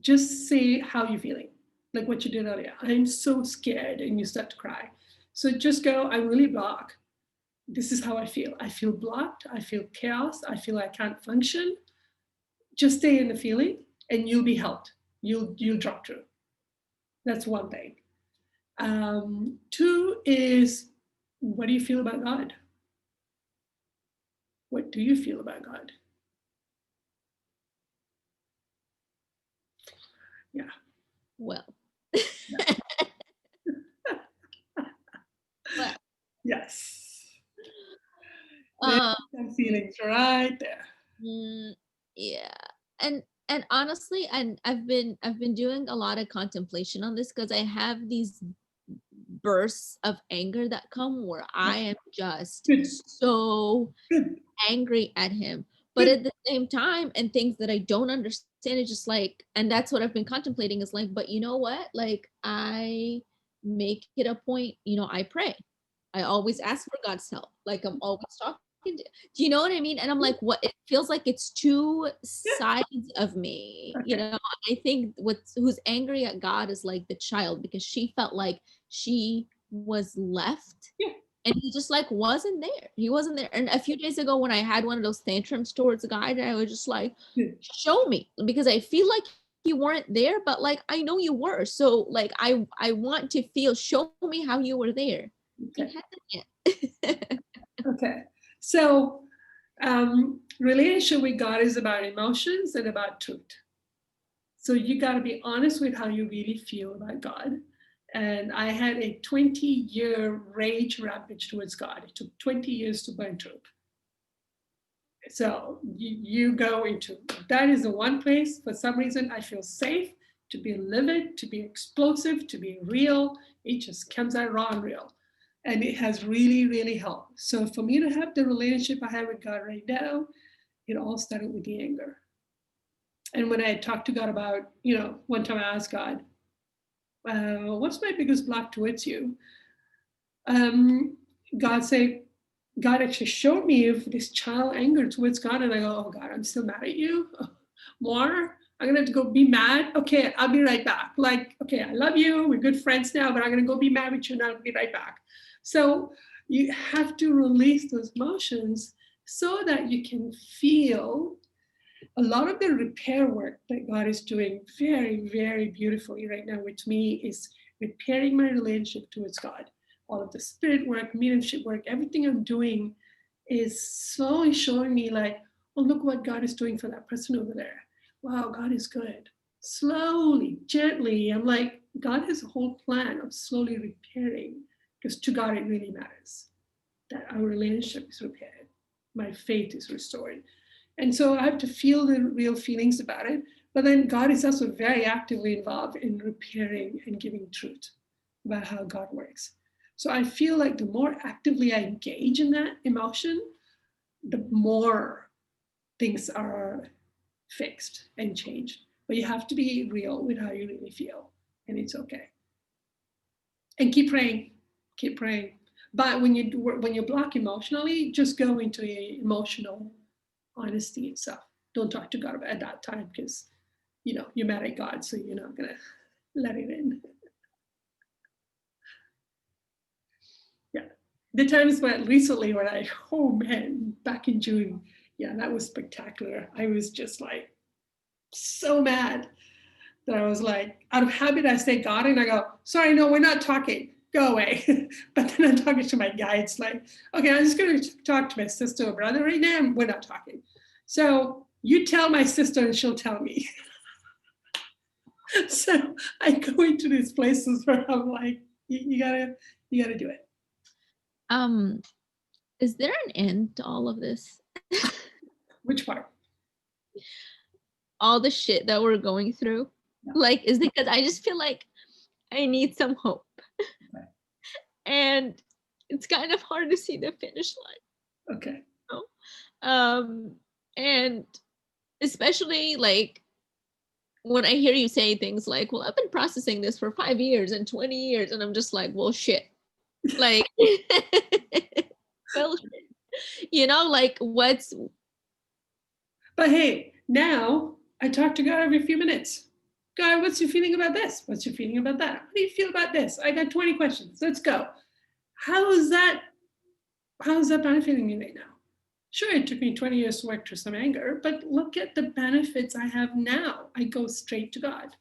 just say how you're feeling, like what you did earlier. I'm so scared, and you start to cry. So just go, I'm really blocked. This is how I feel. I feel blocked. I feel chaos. I feel I can't function. Just stay in the feeling and you'll be helped. You'll drop through. That's one thing. 2 is, what do you feel about God? What do you feel about God? Yeah. Well. Yeah. Well. Yes. Some feelings right there. Yeah. And honestly, and I've been doing a lot of contemplation on this because I have these bursts of anger that come where I am just so angry at him. But at the same time, and things that I don't understand, it's just like, and that's what I've been contemplating is like, but you know what? Like, I make it a point, I pray. I always ask for God's help. Like, I'm always talking to, do you know what I mean? And I'm like, what? It feels like it's 2 sides of me. I think who's angry at God is like the child, because she felt like she was left. Yeah. And he just like wasn't there. He wasn't there. And a few days ago when I had one of those tantrums towards God, I was just like, show me, because I feel like you weren't there, but like I know you were. So like I want to feel, show me how you were there. Okay. Okay. So relationship with God is about emotions and about truth. So you got to be honest with how you really feel about God. And I had a 20-year rage rampage towards God. It took 20 years to burn through. So you go into, that is the one place, for some reason, I feel safe to be livid, to be explosive, to be real. It just comes out raw and real. And it has really, really helped. So for me to have the relationship I have with God right now, it all started with the anger. And when I talked to God about, one time I asked God, what's my biggest block towards you? God actually showed me this child anger towards God. And I go, oh God, I'm still mad at you more. I'm gonna have to go be mad. Okay, I'll be right back. Like, okay, I love you. We're good friends now, but I'm gonna go be mad with you and I'll be right back. So you have to release those emotions so that you can feel a lot of the repair work that God is doing very, very beautifully right now with me is repairing my relationship towards God. All of the spirit work, mediumship work, everything I'm doing is slowly showing me like, oh, look what God is doing for that person over there. Wow, God is good. Slowly, gently, I'm like, God has a whole plan of slowly repairing, because to God it really matters that our relationship is repaired. My faith is restored. And so I have to feel the real feelings about it. But then God is also very actively involved in repairing and giving truth about how God works. So I feel like the more actively I engage in that emotion, the more things are fixed and changed. But you have to be real with how you really feel, and it's okay. And keep praying, keep praying. But when you block emotionally, just go into emotional honesty itself. Don't talk to God at that time, because you're mad at God, so you're not gonna let it in. Yeah, the times recently when oh man, back in June, yeah, that was spectacular. I was just like so mad that I was like, out of habit, I say God, and I go, sorry, no, we're not talking. Go away. But then I'm talking to my guides, like, okay, I'm just going to talk to my sister or brother right now. We're not talking. So you tell my sister and she'll tell me. So I go into these places where I'm like, you gotta do it. Is there an end to all of this? Which part? All the shit that we're going through? Yeah. Like, is because I just feel like I need some hope. Okay. And it's kind of hard to see the finish line. Okay. And especially like when I hear you say things like, well, I've been processing this for 5 years and 20 years, and I'm just like, well, shit. Like, well, shit. Like what's. But hey, now I talk to God every few minutes. God, what's your feeling about this? What's your feeling about that? How do you feel about this? I got 20 questions. Let's go. How is that benefiting me right now? Sure, it took me 20 years to work through some anger, but look at the benefits I have now. I go straight to God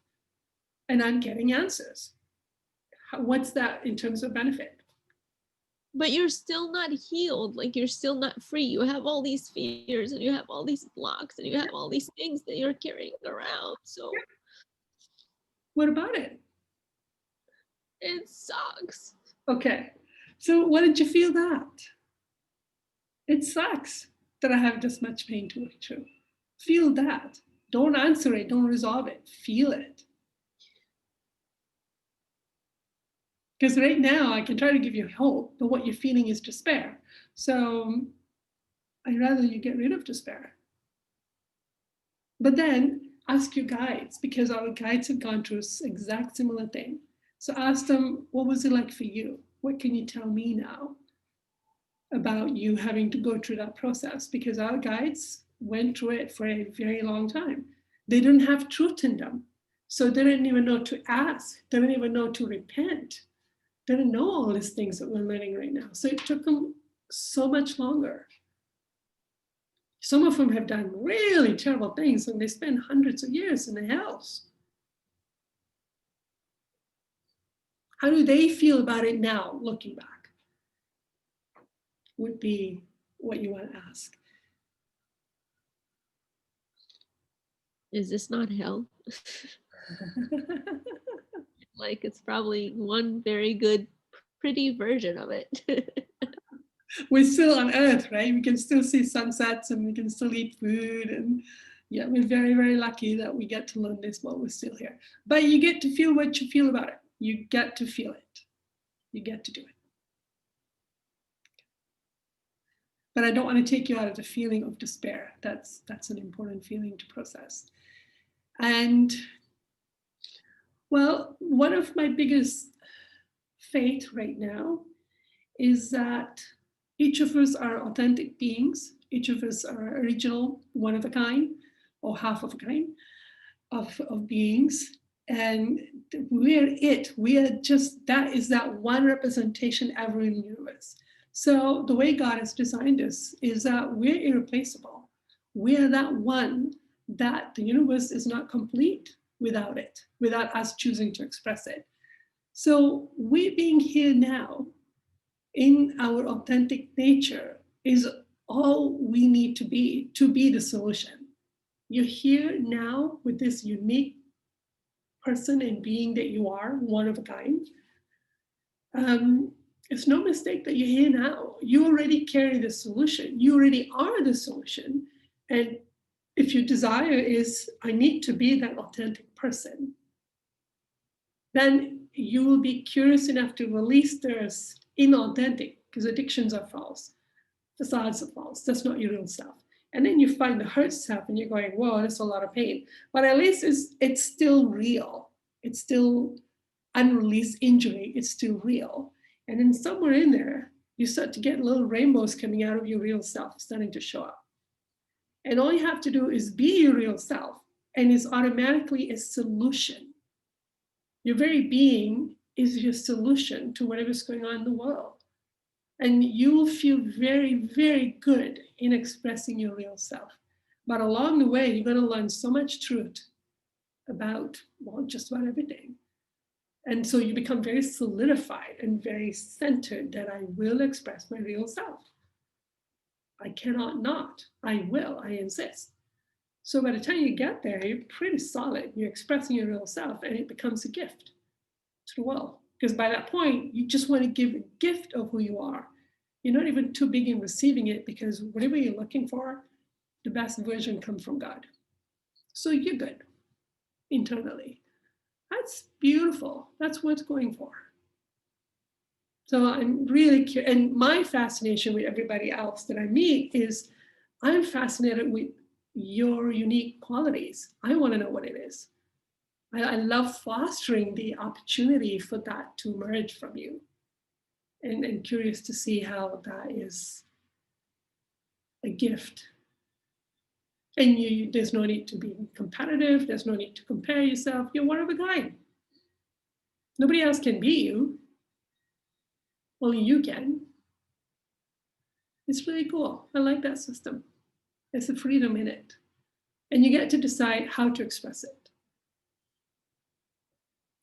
and I'm getting answers. What's that in terms of benefit? But you're still not healed. Like, you're still not free. You have all these fears and you have all these blocks and you have all these things that you're carrying around. So what about it? It sucks. Okay, so what did you feel that? It sucks that I have this much pain to work through. Feel that. Don't answer it. Don't resolve it. Feel it. Because right now I can try to give you hope, but what you're feeling is despair. So I'd rather you get rid of despair. But then ask your guides, because our guides have gone through exact similar thing. So ask them, what was it like for you? What can you tell me now about you having to go through that process? Because our guides went through it for a very long time. They didn't have truth in them. So they didn't even know to ask. They didn't even know to repent. They didn't know all these things that we're learning right now. So it took them so much longer. Some of them have done really terrible things and they spend hundreds of years in the hells. How do they feel about it now, looking back? Would be what you want to ask. Is this not hell? Like, it's probably one very good, pretty version of it. We're still on Earth, right? We can still see sunsets and we can still eat food. And yeah, we're very, very lucky that we get to learn this while we're still here. But you get to feel what you feel about it. You get to feel it. You get to do it. But I don't want to take you out of the feeling of despair. That's an important feeling to process. And well, one of my biggest faith right now is that each of us are authentic beings. Each of us are original, one of a kind, or half of a kind. of beings, and we're it. We are just, that is that one representation ever in the universe. So the way God has designed us is that we're irreplaceable. We are that one, that the universe is not complete without it, without us choosing to express it. So we being here now in our authentic nature is all we need to be the solution. You're here now with this unique person and being that you are, one of a kind. It's no mistake that you're here now. You already carry the solution. You already are the solution. And if your desire is, I need to be that authentic person, then you will be curious enough to release this inauthentic, because addictions are false, facades are false. That's not your real self. And then you find the hurt self and you're going, whoa, that's a lot of pain. But at least it's still real. It's still unreleased injury. It's still real. And then somewhere in there, you start to get little rainbows coming out of your real self, starting to show up. And all you have to do is be your real self, and it's automatically a solution. Your very being is your solution to whatever's going on in the world. And you will feel very, very good in expressing your real self. But along the way, you're going to learn so much truth about, well, just about everything. And so you become very solidified and very centered that I will express my real self. I cannot not. I will. I insist. So by the time you get there, you're pretty solid. You're expressing your real self, and it becomes a gift to the world. Because by that point, you just want to give a gift of who you are. You're not even too big in receiving it, because whatever you're looking for, the best version comes from God. So you're good internally. That's beautiful. That's worth going for. So I'm really curious. And my fascination with everybody else that I meet is I'm fascinated with your unique qualities. I want to know what it is. I love fostering the opportunity for that to emerge from you. And curious to see how that is a gift. And there's no need to be competitive. There's no need to compare yourself. You're one of a kind. Nobody else can be you. Only you can. It's really cool. I like that system. There's a freedom in it. And you get to decide how to express it.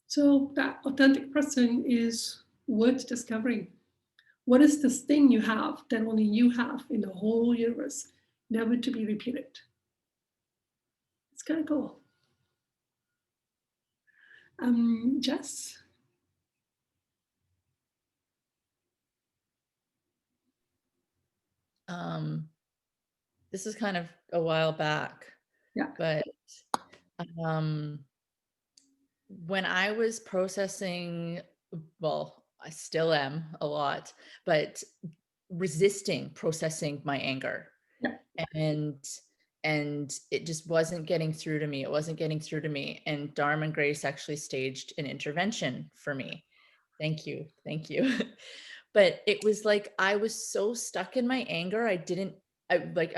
So that authentic person is worth discovering. What is this thing you have that only you have in the whole universe, never to be repeated? It's kind of cool. Jess? This is kind of a while back. Yeah. But when I was processing, well, I still am a lot, but resisting processing my anger. Yeah. And it just wasn't getting through to me. It wasn't getting through to me. And Dharm and Grace actually staged an intervention for me. Thank you. Thank you. But it was like, I was so stuck in my anger. I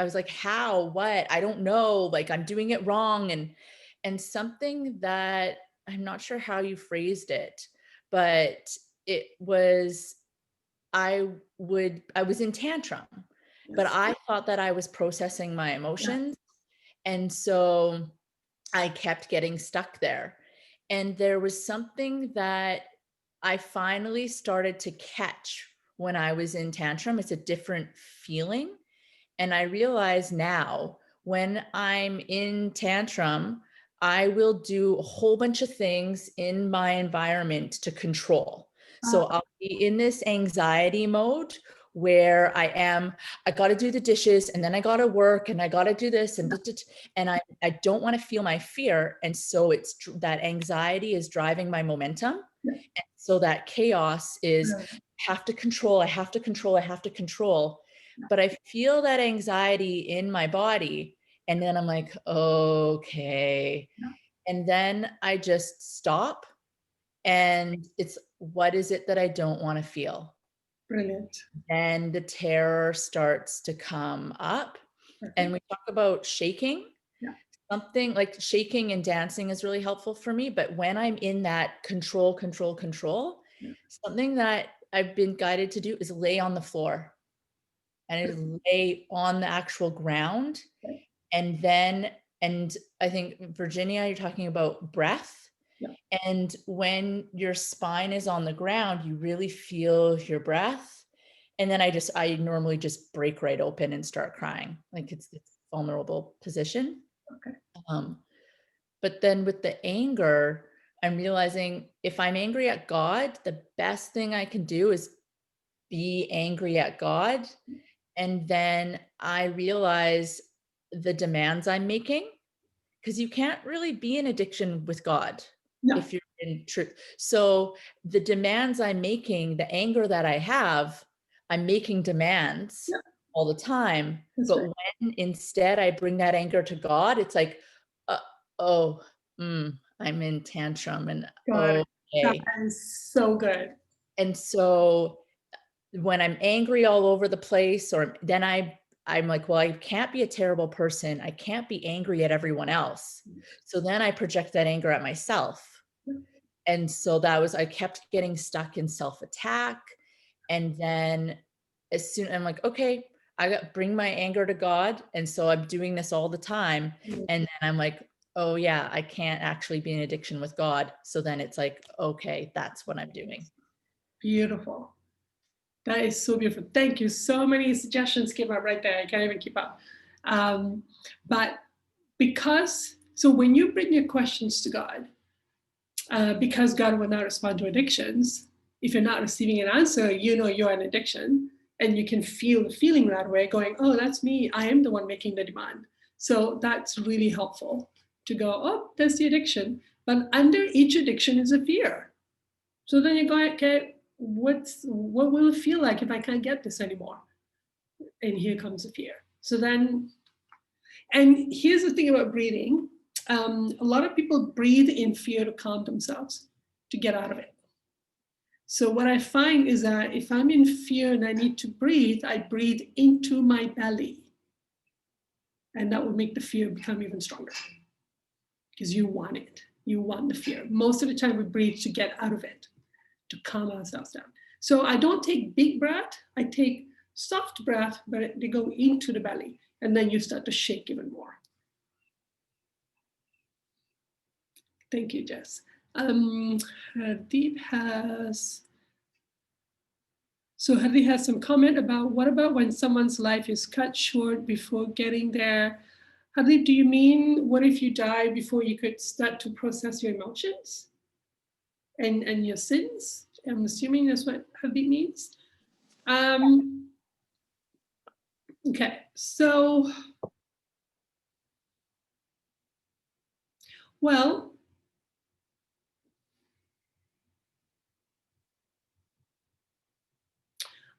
was like, how, what? I don't know. Like, I'm doing it wrong. And something that I'm not sure how you phrased it, but it was, I was in tantrum, but I thought that I was processing my emotions. And so I kept getting stuck there. And there was something that I finally started to catch when I was in tantrum. It's a different feeling. And I realize now when I'm in tantrum, I will do a whole bunch of things in my environment to control. So I'll be in this anxiety mode where I got to do the dishes, and then I got to work, and I got to do this, and I don't want to feel my fear. And so it's that anxiety is driving my momentum. And so that chaos is have to control, I have to control, I have to control. But I feel that anxiety in my body, and then I'm like, okay. And then I just stop, and it's, what is it that I don't want to feel? Brilliant. And the terror starts to come up. And we talk about shaking. Yeah. something like shaking and dancing is really helpful for me. But when I'm in that control, Yeah. something that I've been guided to do is lay on the floor and just lay on the actual ground. Okay. And then, and I think Virginia, you're talking about breath. Yeah. And when your spine is on the ground, you really feel your breath. And then I normally just break right open and start crying. Like it's a vulnerable position. Okay. But then with the anger, I'm realizing if I'm angry at God, the best thing I can do is be angry at God. And then I realize the demands I'm making, because you can't really be in addiction with God No. if you're in truth. So the demands I'm making, the anger that I have, I'm making demands Yeah. all the time. That's But right. when instead I bring that anger to God, it's like, oh, I'm in tantrum and Got it. That okay. is so good. And so when I'm angry all over the place, or then I'm like, well, I can't be a terrible person. I can't be angry at everyone else. So then I project that anger at myself. And so I kept getting stuck in self-attack. And then as soon I'm like, okay, bring my anger to God. And so I'm doing this all the time. And then I'm like, oh yeah, I can't actually be in addiction with God. So then it's like, okay, that's what I'm doing. Beautiful. That is so beautiful. Thank you. So many suggestions came up right there. I can't even keep up. But so when you bring your questions to God, because God will not respond to addictions, if you're not receiving an answer, you know you're an addiction, and you can feel the feeling right away going, oh, that's me. I am the one making the demand. So that's really helpful to go, oh, that's the addiction. But under each addiction is a fear. So then you go, okay, what will it feel like if I can't get this anymore? And here comes the fear. So then, and here's the thing about breathing. A lot of people breathe in fear to calm themselves, to get out of it. So what I find is that if I'm in fear and I need to breathe, I breathe into my belly. And that will make the fear become even stronger because you want it. You want the fear. Most of the time we breathe to get out of it, to calm ourselves down. So I don't take big breath. I take soft breath, but they go into the belly. And then you start to shake even more. Thank you, Jess. Hardeep has some comment about what about when someone's life is cut short before getting there? Hardeep, do you mean what if you die before you could start to process your emotions and your sins? I'm assuming that's what Hardeep means. Okay, so, well,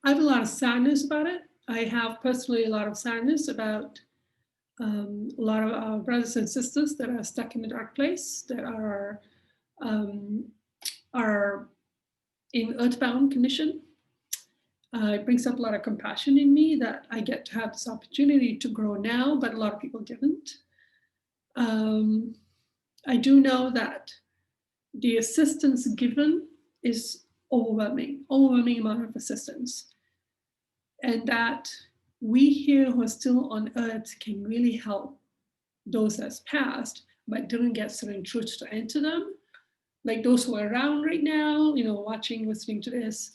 I have a lot of sadness about it. I have personally a lot of sadness about a lot of our brothers and sisters that are stuck in the dark place, that are in earthbound condition. It brings up a lot of compassion in me that I get to have this opportunity to grow now, but a lot of people didn't. I do know that the assistance given is overwhelming amount of assistance. And that we here who are still on earth can really help those that's passed, but didn't get certain truths to enter them. Like those who are around right now, watching, listening to this,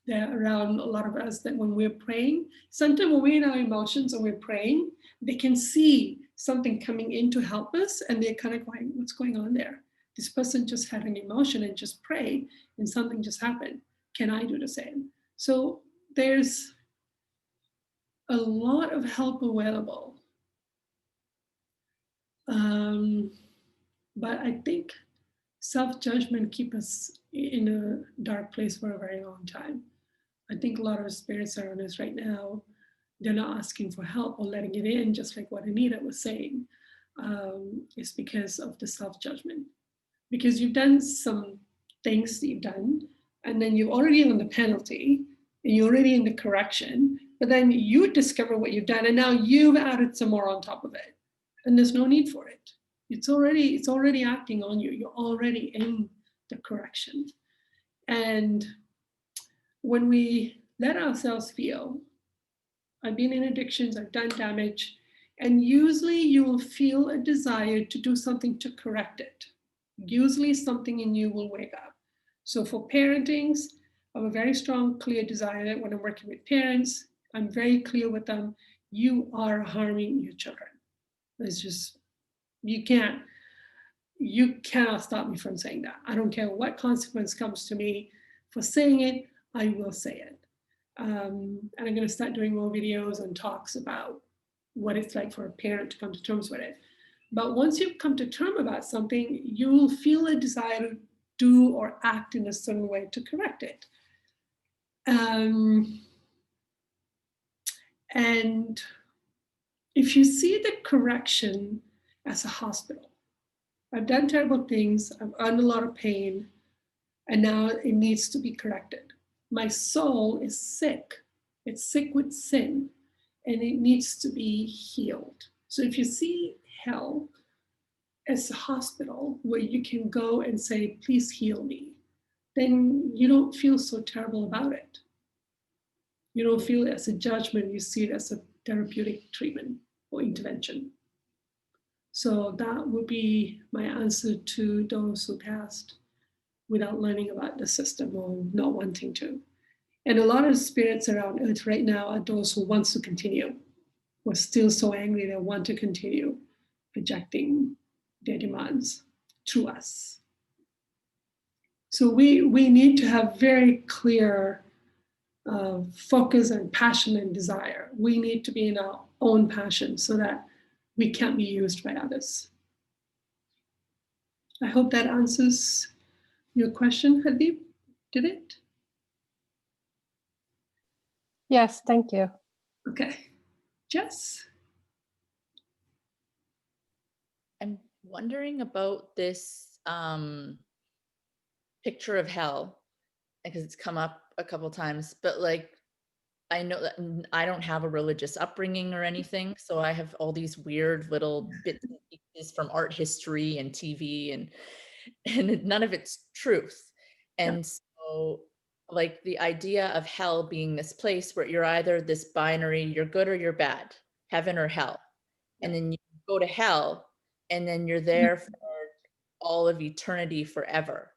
they're around a lot of us that when we're praying, sometimes when we're in our emotions and we're praying, they can see something coming in to help us and they're kind of going, what's going on there? This person just had an emotion and just prayed and something just happened. Can I do the same? So there's a lot of help available. But I think self-judgment keeps us in a dark place for a very long time. I think a lot of spirits are on us right now. They're not asking for help or letting it in, just like what Anita was saying. It's because of the self-judgment. Because you've done some things that you've done, and then you're already on the penalty, and you're already in the correction, but then you discover what you've done, and now you've added some more on top of it. and there's no need for it. It's already acting on you. You're already in the correction. And when we let ourselves feel, I've been in addictions, I've done damage, and usually you will feel a desire to do something to correct it. Usually something in you will wake up. So for parentings, I have a very strong, clear desire. When I'm working with parents, I'm very clear with them, you are harming your children. It's just, you cannot stop me from saying that. I don't care what consequence comes to me for saying it, I will say it. And I'm going to start doing more videos and talks about what it's like for a parent to come to terms with it. But once you come to terms about something, you will feel a desire to do or act in a certain way to correct it. And if you see the correction as a hospital, I've done terrible things, I've earned a lot of pain, and now it needs to be corrected. My soul is sick. It's sick with sin, and it needs to be healed. So if you see hell as a hospital where you can go and say, please heal me, then you don't feel so terrible about it. You don't feel it as a judgment, you see it as a therapeutic treatment or intervention. So that would be my answer to those who passed without learning about the system or not wanting to. And a lot of spirits around Earth right now are those who want to continue, who are still so angry they want to continue projecting their demands through us. So we need to have very clear focus and passion and desire. We need to be in our own passion so that we can't be used by others. I hope that answers your question, Habib. Did it? Yes, thank you. Okay. Jess? I'm wondering about this picture of hell, because it's come up a couple times, but like, I know that I don't have a religious upbringing or anything, so I have all these weird little bits and pieces from art history and TV, and none of it's truth. And so like the idea of hell being this place where you're either this binary, you're good or you're bad, heaven or hell. And then you go to hell and then you're there for all of eternity forever.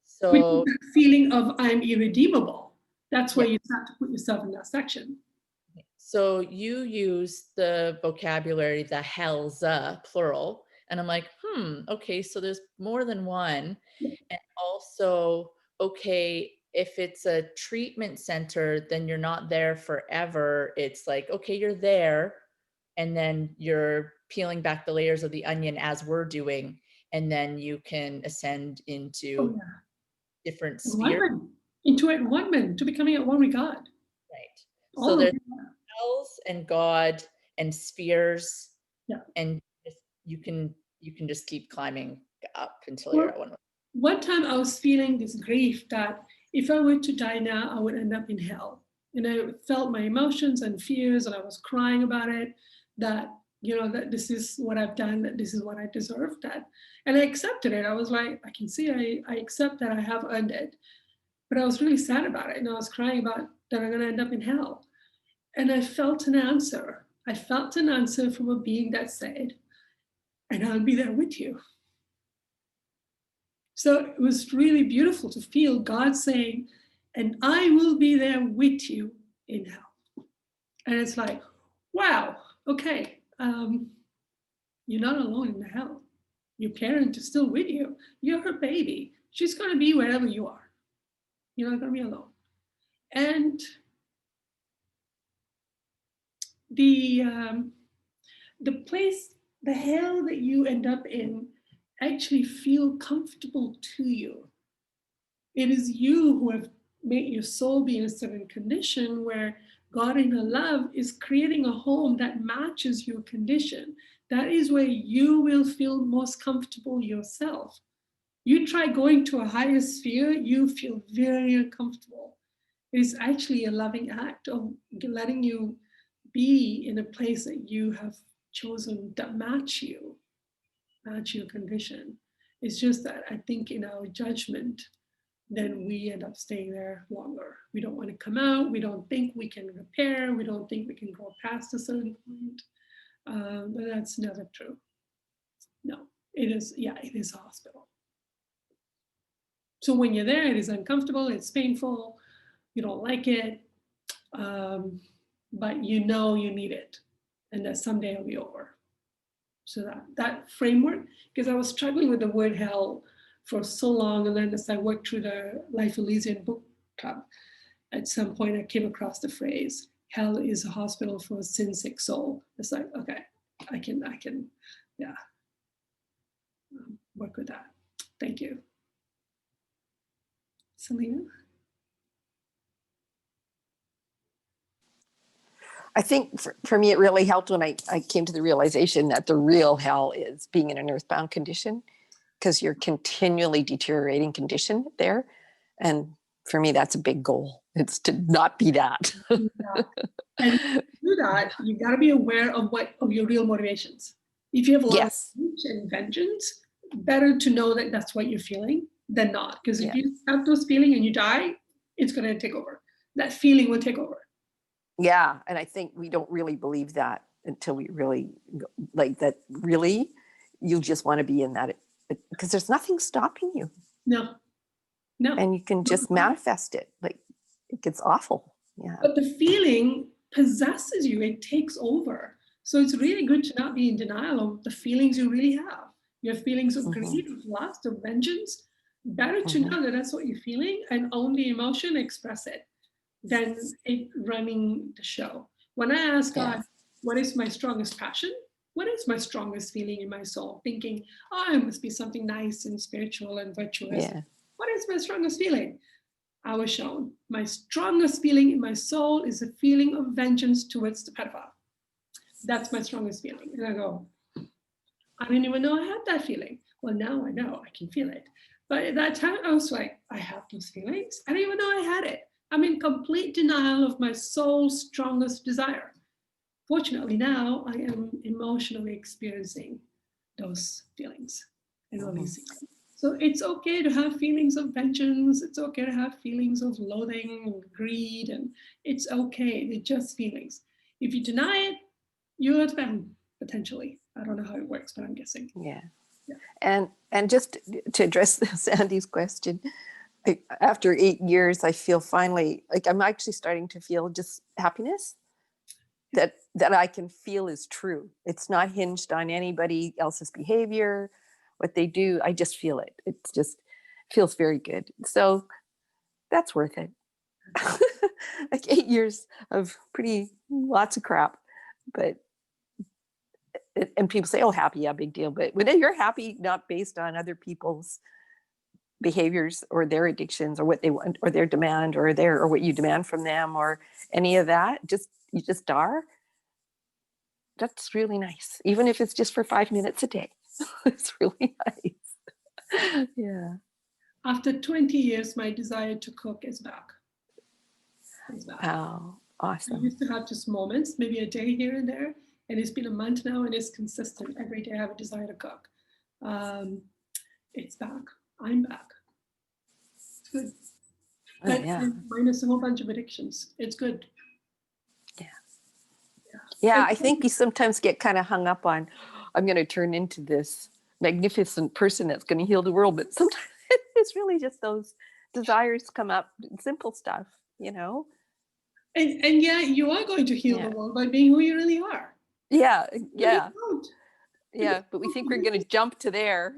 So With the feeling of I'm irredeemable. That's where you start to put yourself in that section. So you use the vocabulary, the hells, plural. And I'm like, okay, so there's more than one. And also, okay, if it's a treatment center, then you're not there forever. It's like, okay, you're there, and then you're peeling back the layers of the onion as we're doing, and then you can ascend into different spheres. Into enlightenment, to becoming at one with God. Right. All so of there's that. hells and God and spheres. Yeah. And you can just keep climbing up until you're at one. One time I was feeling this grief that if I were to die now, I would end up in hell. And I felt my emotions and fears, and I was crying about it, that, you know, that this is what I've done, that this is what I deserve, that. And I accepted it. I was like, I can see I accept that I have earned it. But I was really sad about it. And I was crying about that I'm going to end up in hell. And I felt an answer. I felt an answer from a being that said, and I'll be there with you. So it was really beautiful to feel God saying, and I will be there with you in hell. And it's like, wow, okay, you're not alone in the hell. Your parent is still with you. You're her baby. She's going to be wherever you are. You're not going to be alone. And the place, the hell that you end up in actually feel comfortable to you. It is you who have made your soul be in a certain condition where God in her love is creating a home that matches your condition. That is where you will feel most comfortable yourself. You try going to a higher sphere, you feel very uncomfortable. It's actually a loving act of letting you be in a place that you have chosen that match your condition. It's just that I think in our judgment, then we end up staying there longer. We don't want to come out. We don't think we can repair. We don't think we can go past a certain point. But that's never true. No, it is, yeah, it is a hospital. So when you're there, it is uncomfortable, it's painful, you don't like it, but you know you need it, and that someday it'll be over. So that framework, because I was struggling with the word hell for so long, and then as I worked through the Life Elysian book club, at some point I came across the phrase, hell is a hospital for a sin-sick soul. It's like, okay, I can, yeah, work with that. Thank you. Selena? I think for me, it really helped when I came to the realization that the real hell is being in an earthbound condition, because you're continually deteriorating condition there. And for me, that's a big goal. It's to not be that. Yeah. And to do that, you got to be aware of your real motivations. If you have a lot Yes. of rage and vengeance, better to know that that's what you're feeling than not. Because if you have those feelings and you die, it's going to take over. That feeling will take over. Yeah. And I think we don't really believe that until we really like that. Really, you just want to be in that, because there's nothing stopping you. No. And you can just manifest it. Like, it gets awful. Yeah. But the feeling possesses you, it takes over. So it's really good to not be in denial of the feelings you really have. You have feelings of greed, of lust, of vengeance. Better to know that that's what you're feeling and own the emotion, express it, than it running the show. When I ask God, what is my strongest passion? What is my strongest feeling in my soul? Thinking, oh, it must be something nice and spiritual and virtuous. Yeah. What is my strongest feeling? I was shown my strongest feeling in my soul is a feeling of vengeance towards the pedophile. That's my strongest feeling. And I go, I didn't even know I had that feeling. Well, now I know, I can feel it. But at that time, I was like, I have those feelings. I didn't even know I had it. I'm in complete denial of my soul's strongest desire. Fortunately, now I am emotionally experiencing those feelings and releasing them. So it's okay to have feelings of vengeance. It's okay to have feelings of loathing and greed, and it's okay. They're just feelings. If you deny it, you'll hurt them potentially. I don't know how it works, but I'm guessing. Yeah. And just to address Sandy's question, after 8 years, I feel finally like I'm actually starting to feel just happiness that I can feel is true. It's not hinged on anybody else's behavior, what they do. I just feel it. It just feels very good. So that's worth it. Like 8 years of lots of crap, but and people say, oh, happy, yeah, big deal. But when you're happy, not based on other people's behaviors or their addictions or what they want or their demand or what you demand from them or any of that, you just are. That's really nice. Even if it's just for 5 minutes a day. It's really nice. Yeah. After 20 years, my desire to cook is back. Wow. Awesome. I used to have just moments, maybe a day here and there, and it's been a month now and it's consistent. Every day I have a desire to cook. It's back. I'm back. It's good. Minus a whole bunch of addictions. It's good. Yeah, I think we sometimes get kind of hung up on, I'm going to turn into this magnificent person that's going to heal the world. But sometimes it's really just those desires come up, simple stuff, you know? And yeah, you are going to heal the world by being who you really are. Yeah, yeah. Yeah, but we think we're going to jump to there.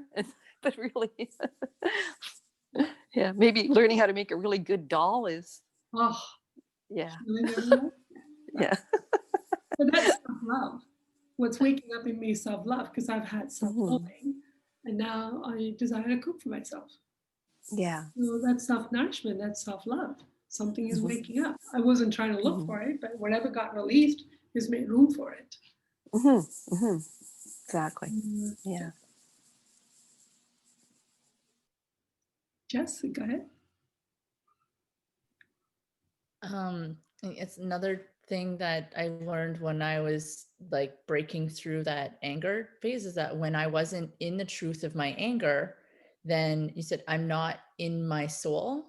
But really, yeah, maybe learning how to make a really good doll is, yeah. Yeah. But that's self-love. What's waking up in me is self-love, because I've had self-loathing and now I desire to cook for myself. Yeah. So that's self-nourishment, that's self-love. Something is waking up. I wasn't trying to look for it, but whatever got released has made room for it. Exactly. Yeah. Jess, go ahead. It's another thing that I learned when I was like breaking through that anger phase is that when I wasn't in the truth of my anger, then you said, I'm not in my soul.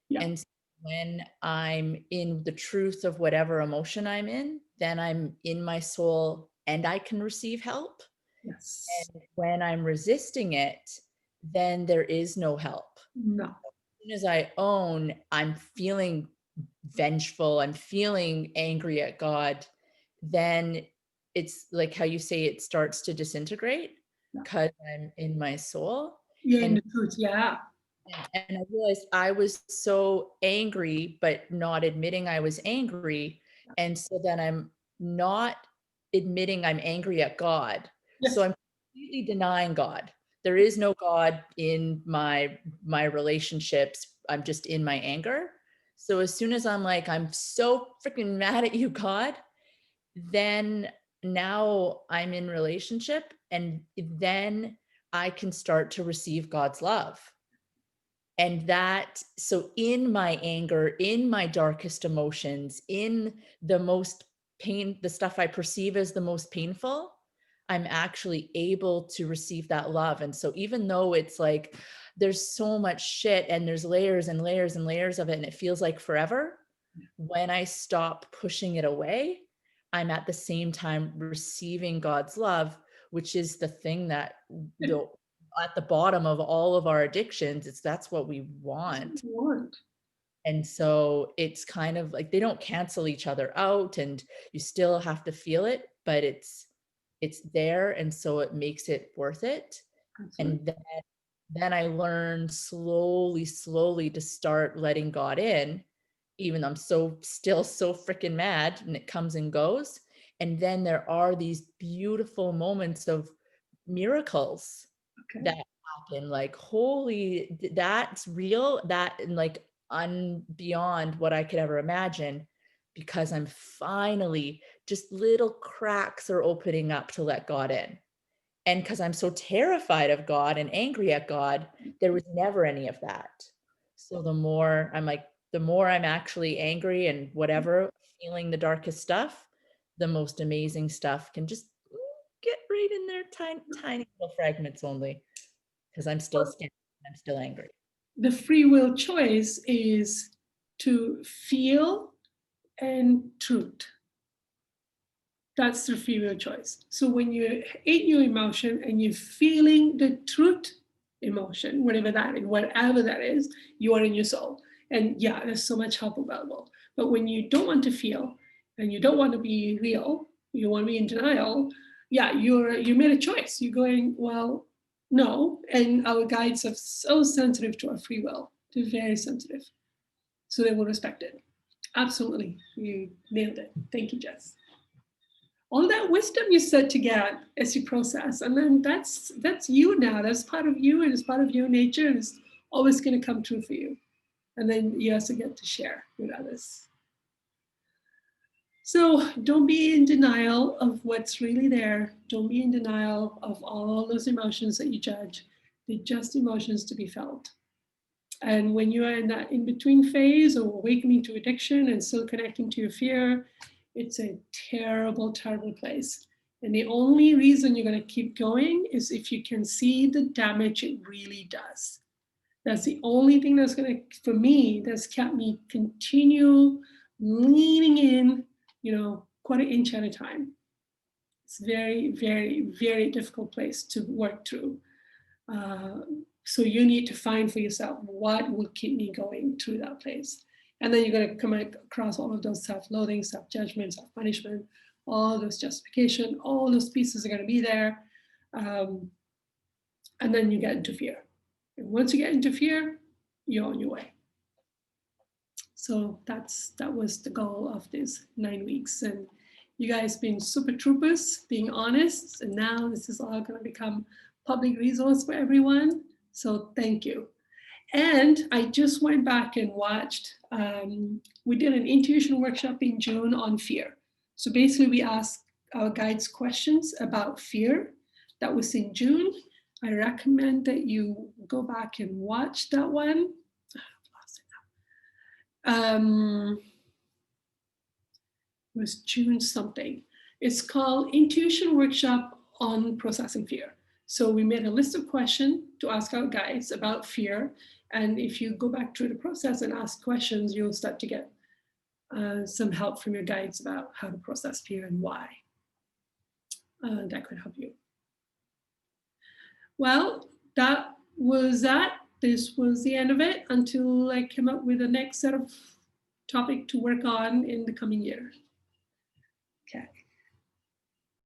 Yeah. And when I'm in the truth of whatever emotion I'm in, then I'm in my soul and I can receive help. Yes. And when I'm resisting it, then there is no help. No. As soon as I own, I'm feeling vengeful, I'm feeling angry at God, then it's like how you say it starts to disintegrate Yeah. because I'm in my soul. You're in And the truth. Yeah. and I realized I was so angry, but not admitting I was angry. And so then I'm not admitting I'm angry at God. So Yes. I'm completely denying God. There is no God in my relationships. I'm just in my anger. So as soon as I'm like, I'm so freaking mad at you, God, then now I'm in relationship and then I can start to receive God's love. And that, so in my anger, in my darkest emotions, in the most pain, the stuff I perceive as the most painful, I'm actually able to receive that love. And so even though it's like there's so much shit and there's layers and layers and layers of it and it feels like forever, when I stop pushing it away, I'm at the same time receiving God's love, which is the thing that the at the bottom of all of our addictions, that's what we want. And so it's kind of like they don't cancel each other out and you still have to feel it, but it's there. And so it makes it worth it. And then I learned slowly to start letting God in, even though I'm still so freaking mad and it comes and goes. And then there are these beautiful moments of miracles that happen, like holy, that's real, that and like beyond what I could ever imagine, because I'm finally just little cracks are opening up to let God in. And because I'm so terrified of God and angry at God, there was never any of that. So the more I'm actually angry and whatever, feeling the darkest stuff, the most amazing stuff can just get right in there, tiny little fragments only, because I'm still scared. I'm still angry. The free will choice is to feel and truth. That's the free will choice. So when you're in your emotion and you're feeling the truth emotion, whatever that is, you are in your soul. And yeah, there's so much help available. But when you don't want to feel and you don't want to be real, you want to be in denial, yeah, you made a choice. You're going, well, no. And our guides are so sensitive to our free will. They're very sensitive. So they will respect it. Absolutely. You nailed it. Thank you, Jess. All that wisdom you said to get as you process, and then that's you now. That's part of you, and it's part of your nature, and it's always going to come true for you. And then you also get to share with others. So don't be in denial of what's really there. Don't be in denial of all those emotions that you judge. They're just emotions to be felt. And when you are in that in-between phase of awakening to addiction and still connecting to your fear, it's a terrible, terrible place. And the only reason you're going to keep going is if you can see the damage it really does. That's the only thing that's going to, for me, that's kept me continue leaning in, quarter inch at a time. It's very, very, very difficult place to work through. So you need to find for yourself what will keep me going through that place. And then you're going to come across all of those self-loathing, self-judgment, self-punishment, all those justification, all those pieces are going to be there. And then you get into fear. And once you get into fear, you're on your way. So that was the goal of these 9 weeks. And you guys being super troopers, being honest. And now this is all going to become public resource for everyone. So thank you. And I just went back and watched, we did an intuition workshop in June on fear. So basically we asked our guides questions about fear. That was in June. I recommend that you go back and watch that one. was June something. It's called Intuition Workshop on Processing Fear. So we made a list of questions to ask our guides about fear. And if you go back through the process and ask questions, you'll start to get some help from your guides about how to process fear and why. That could help you. Well, that was that. This was the end of it until I came up with the next set of topic to work on in the coming year. Okay.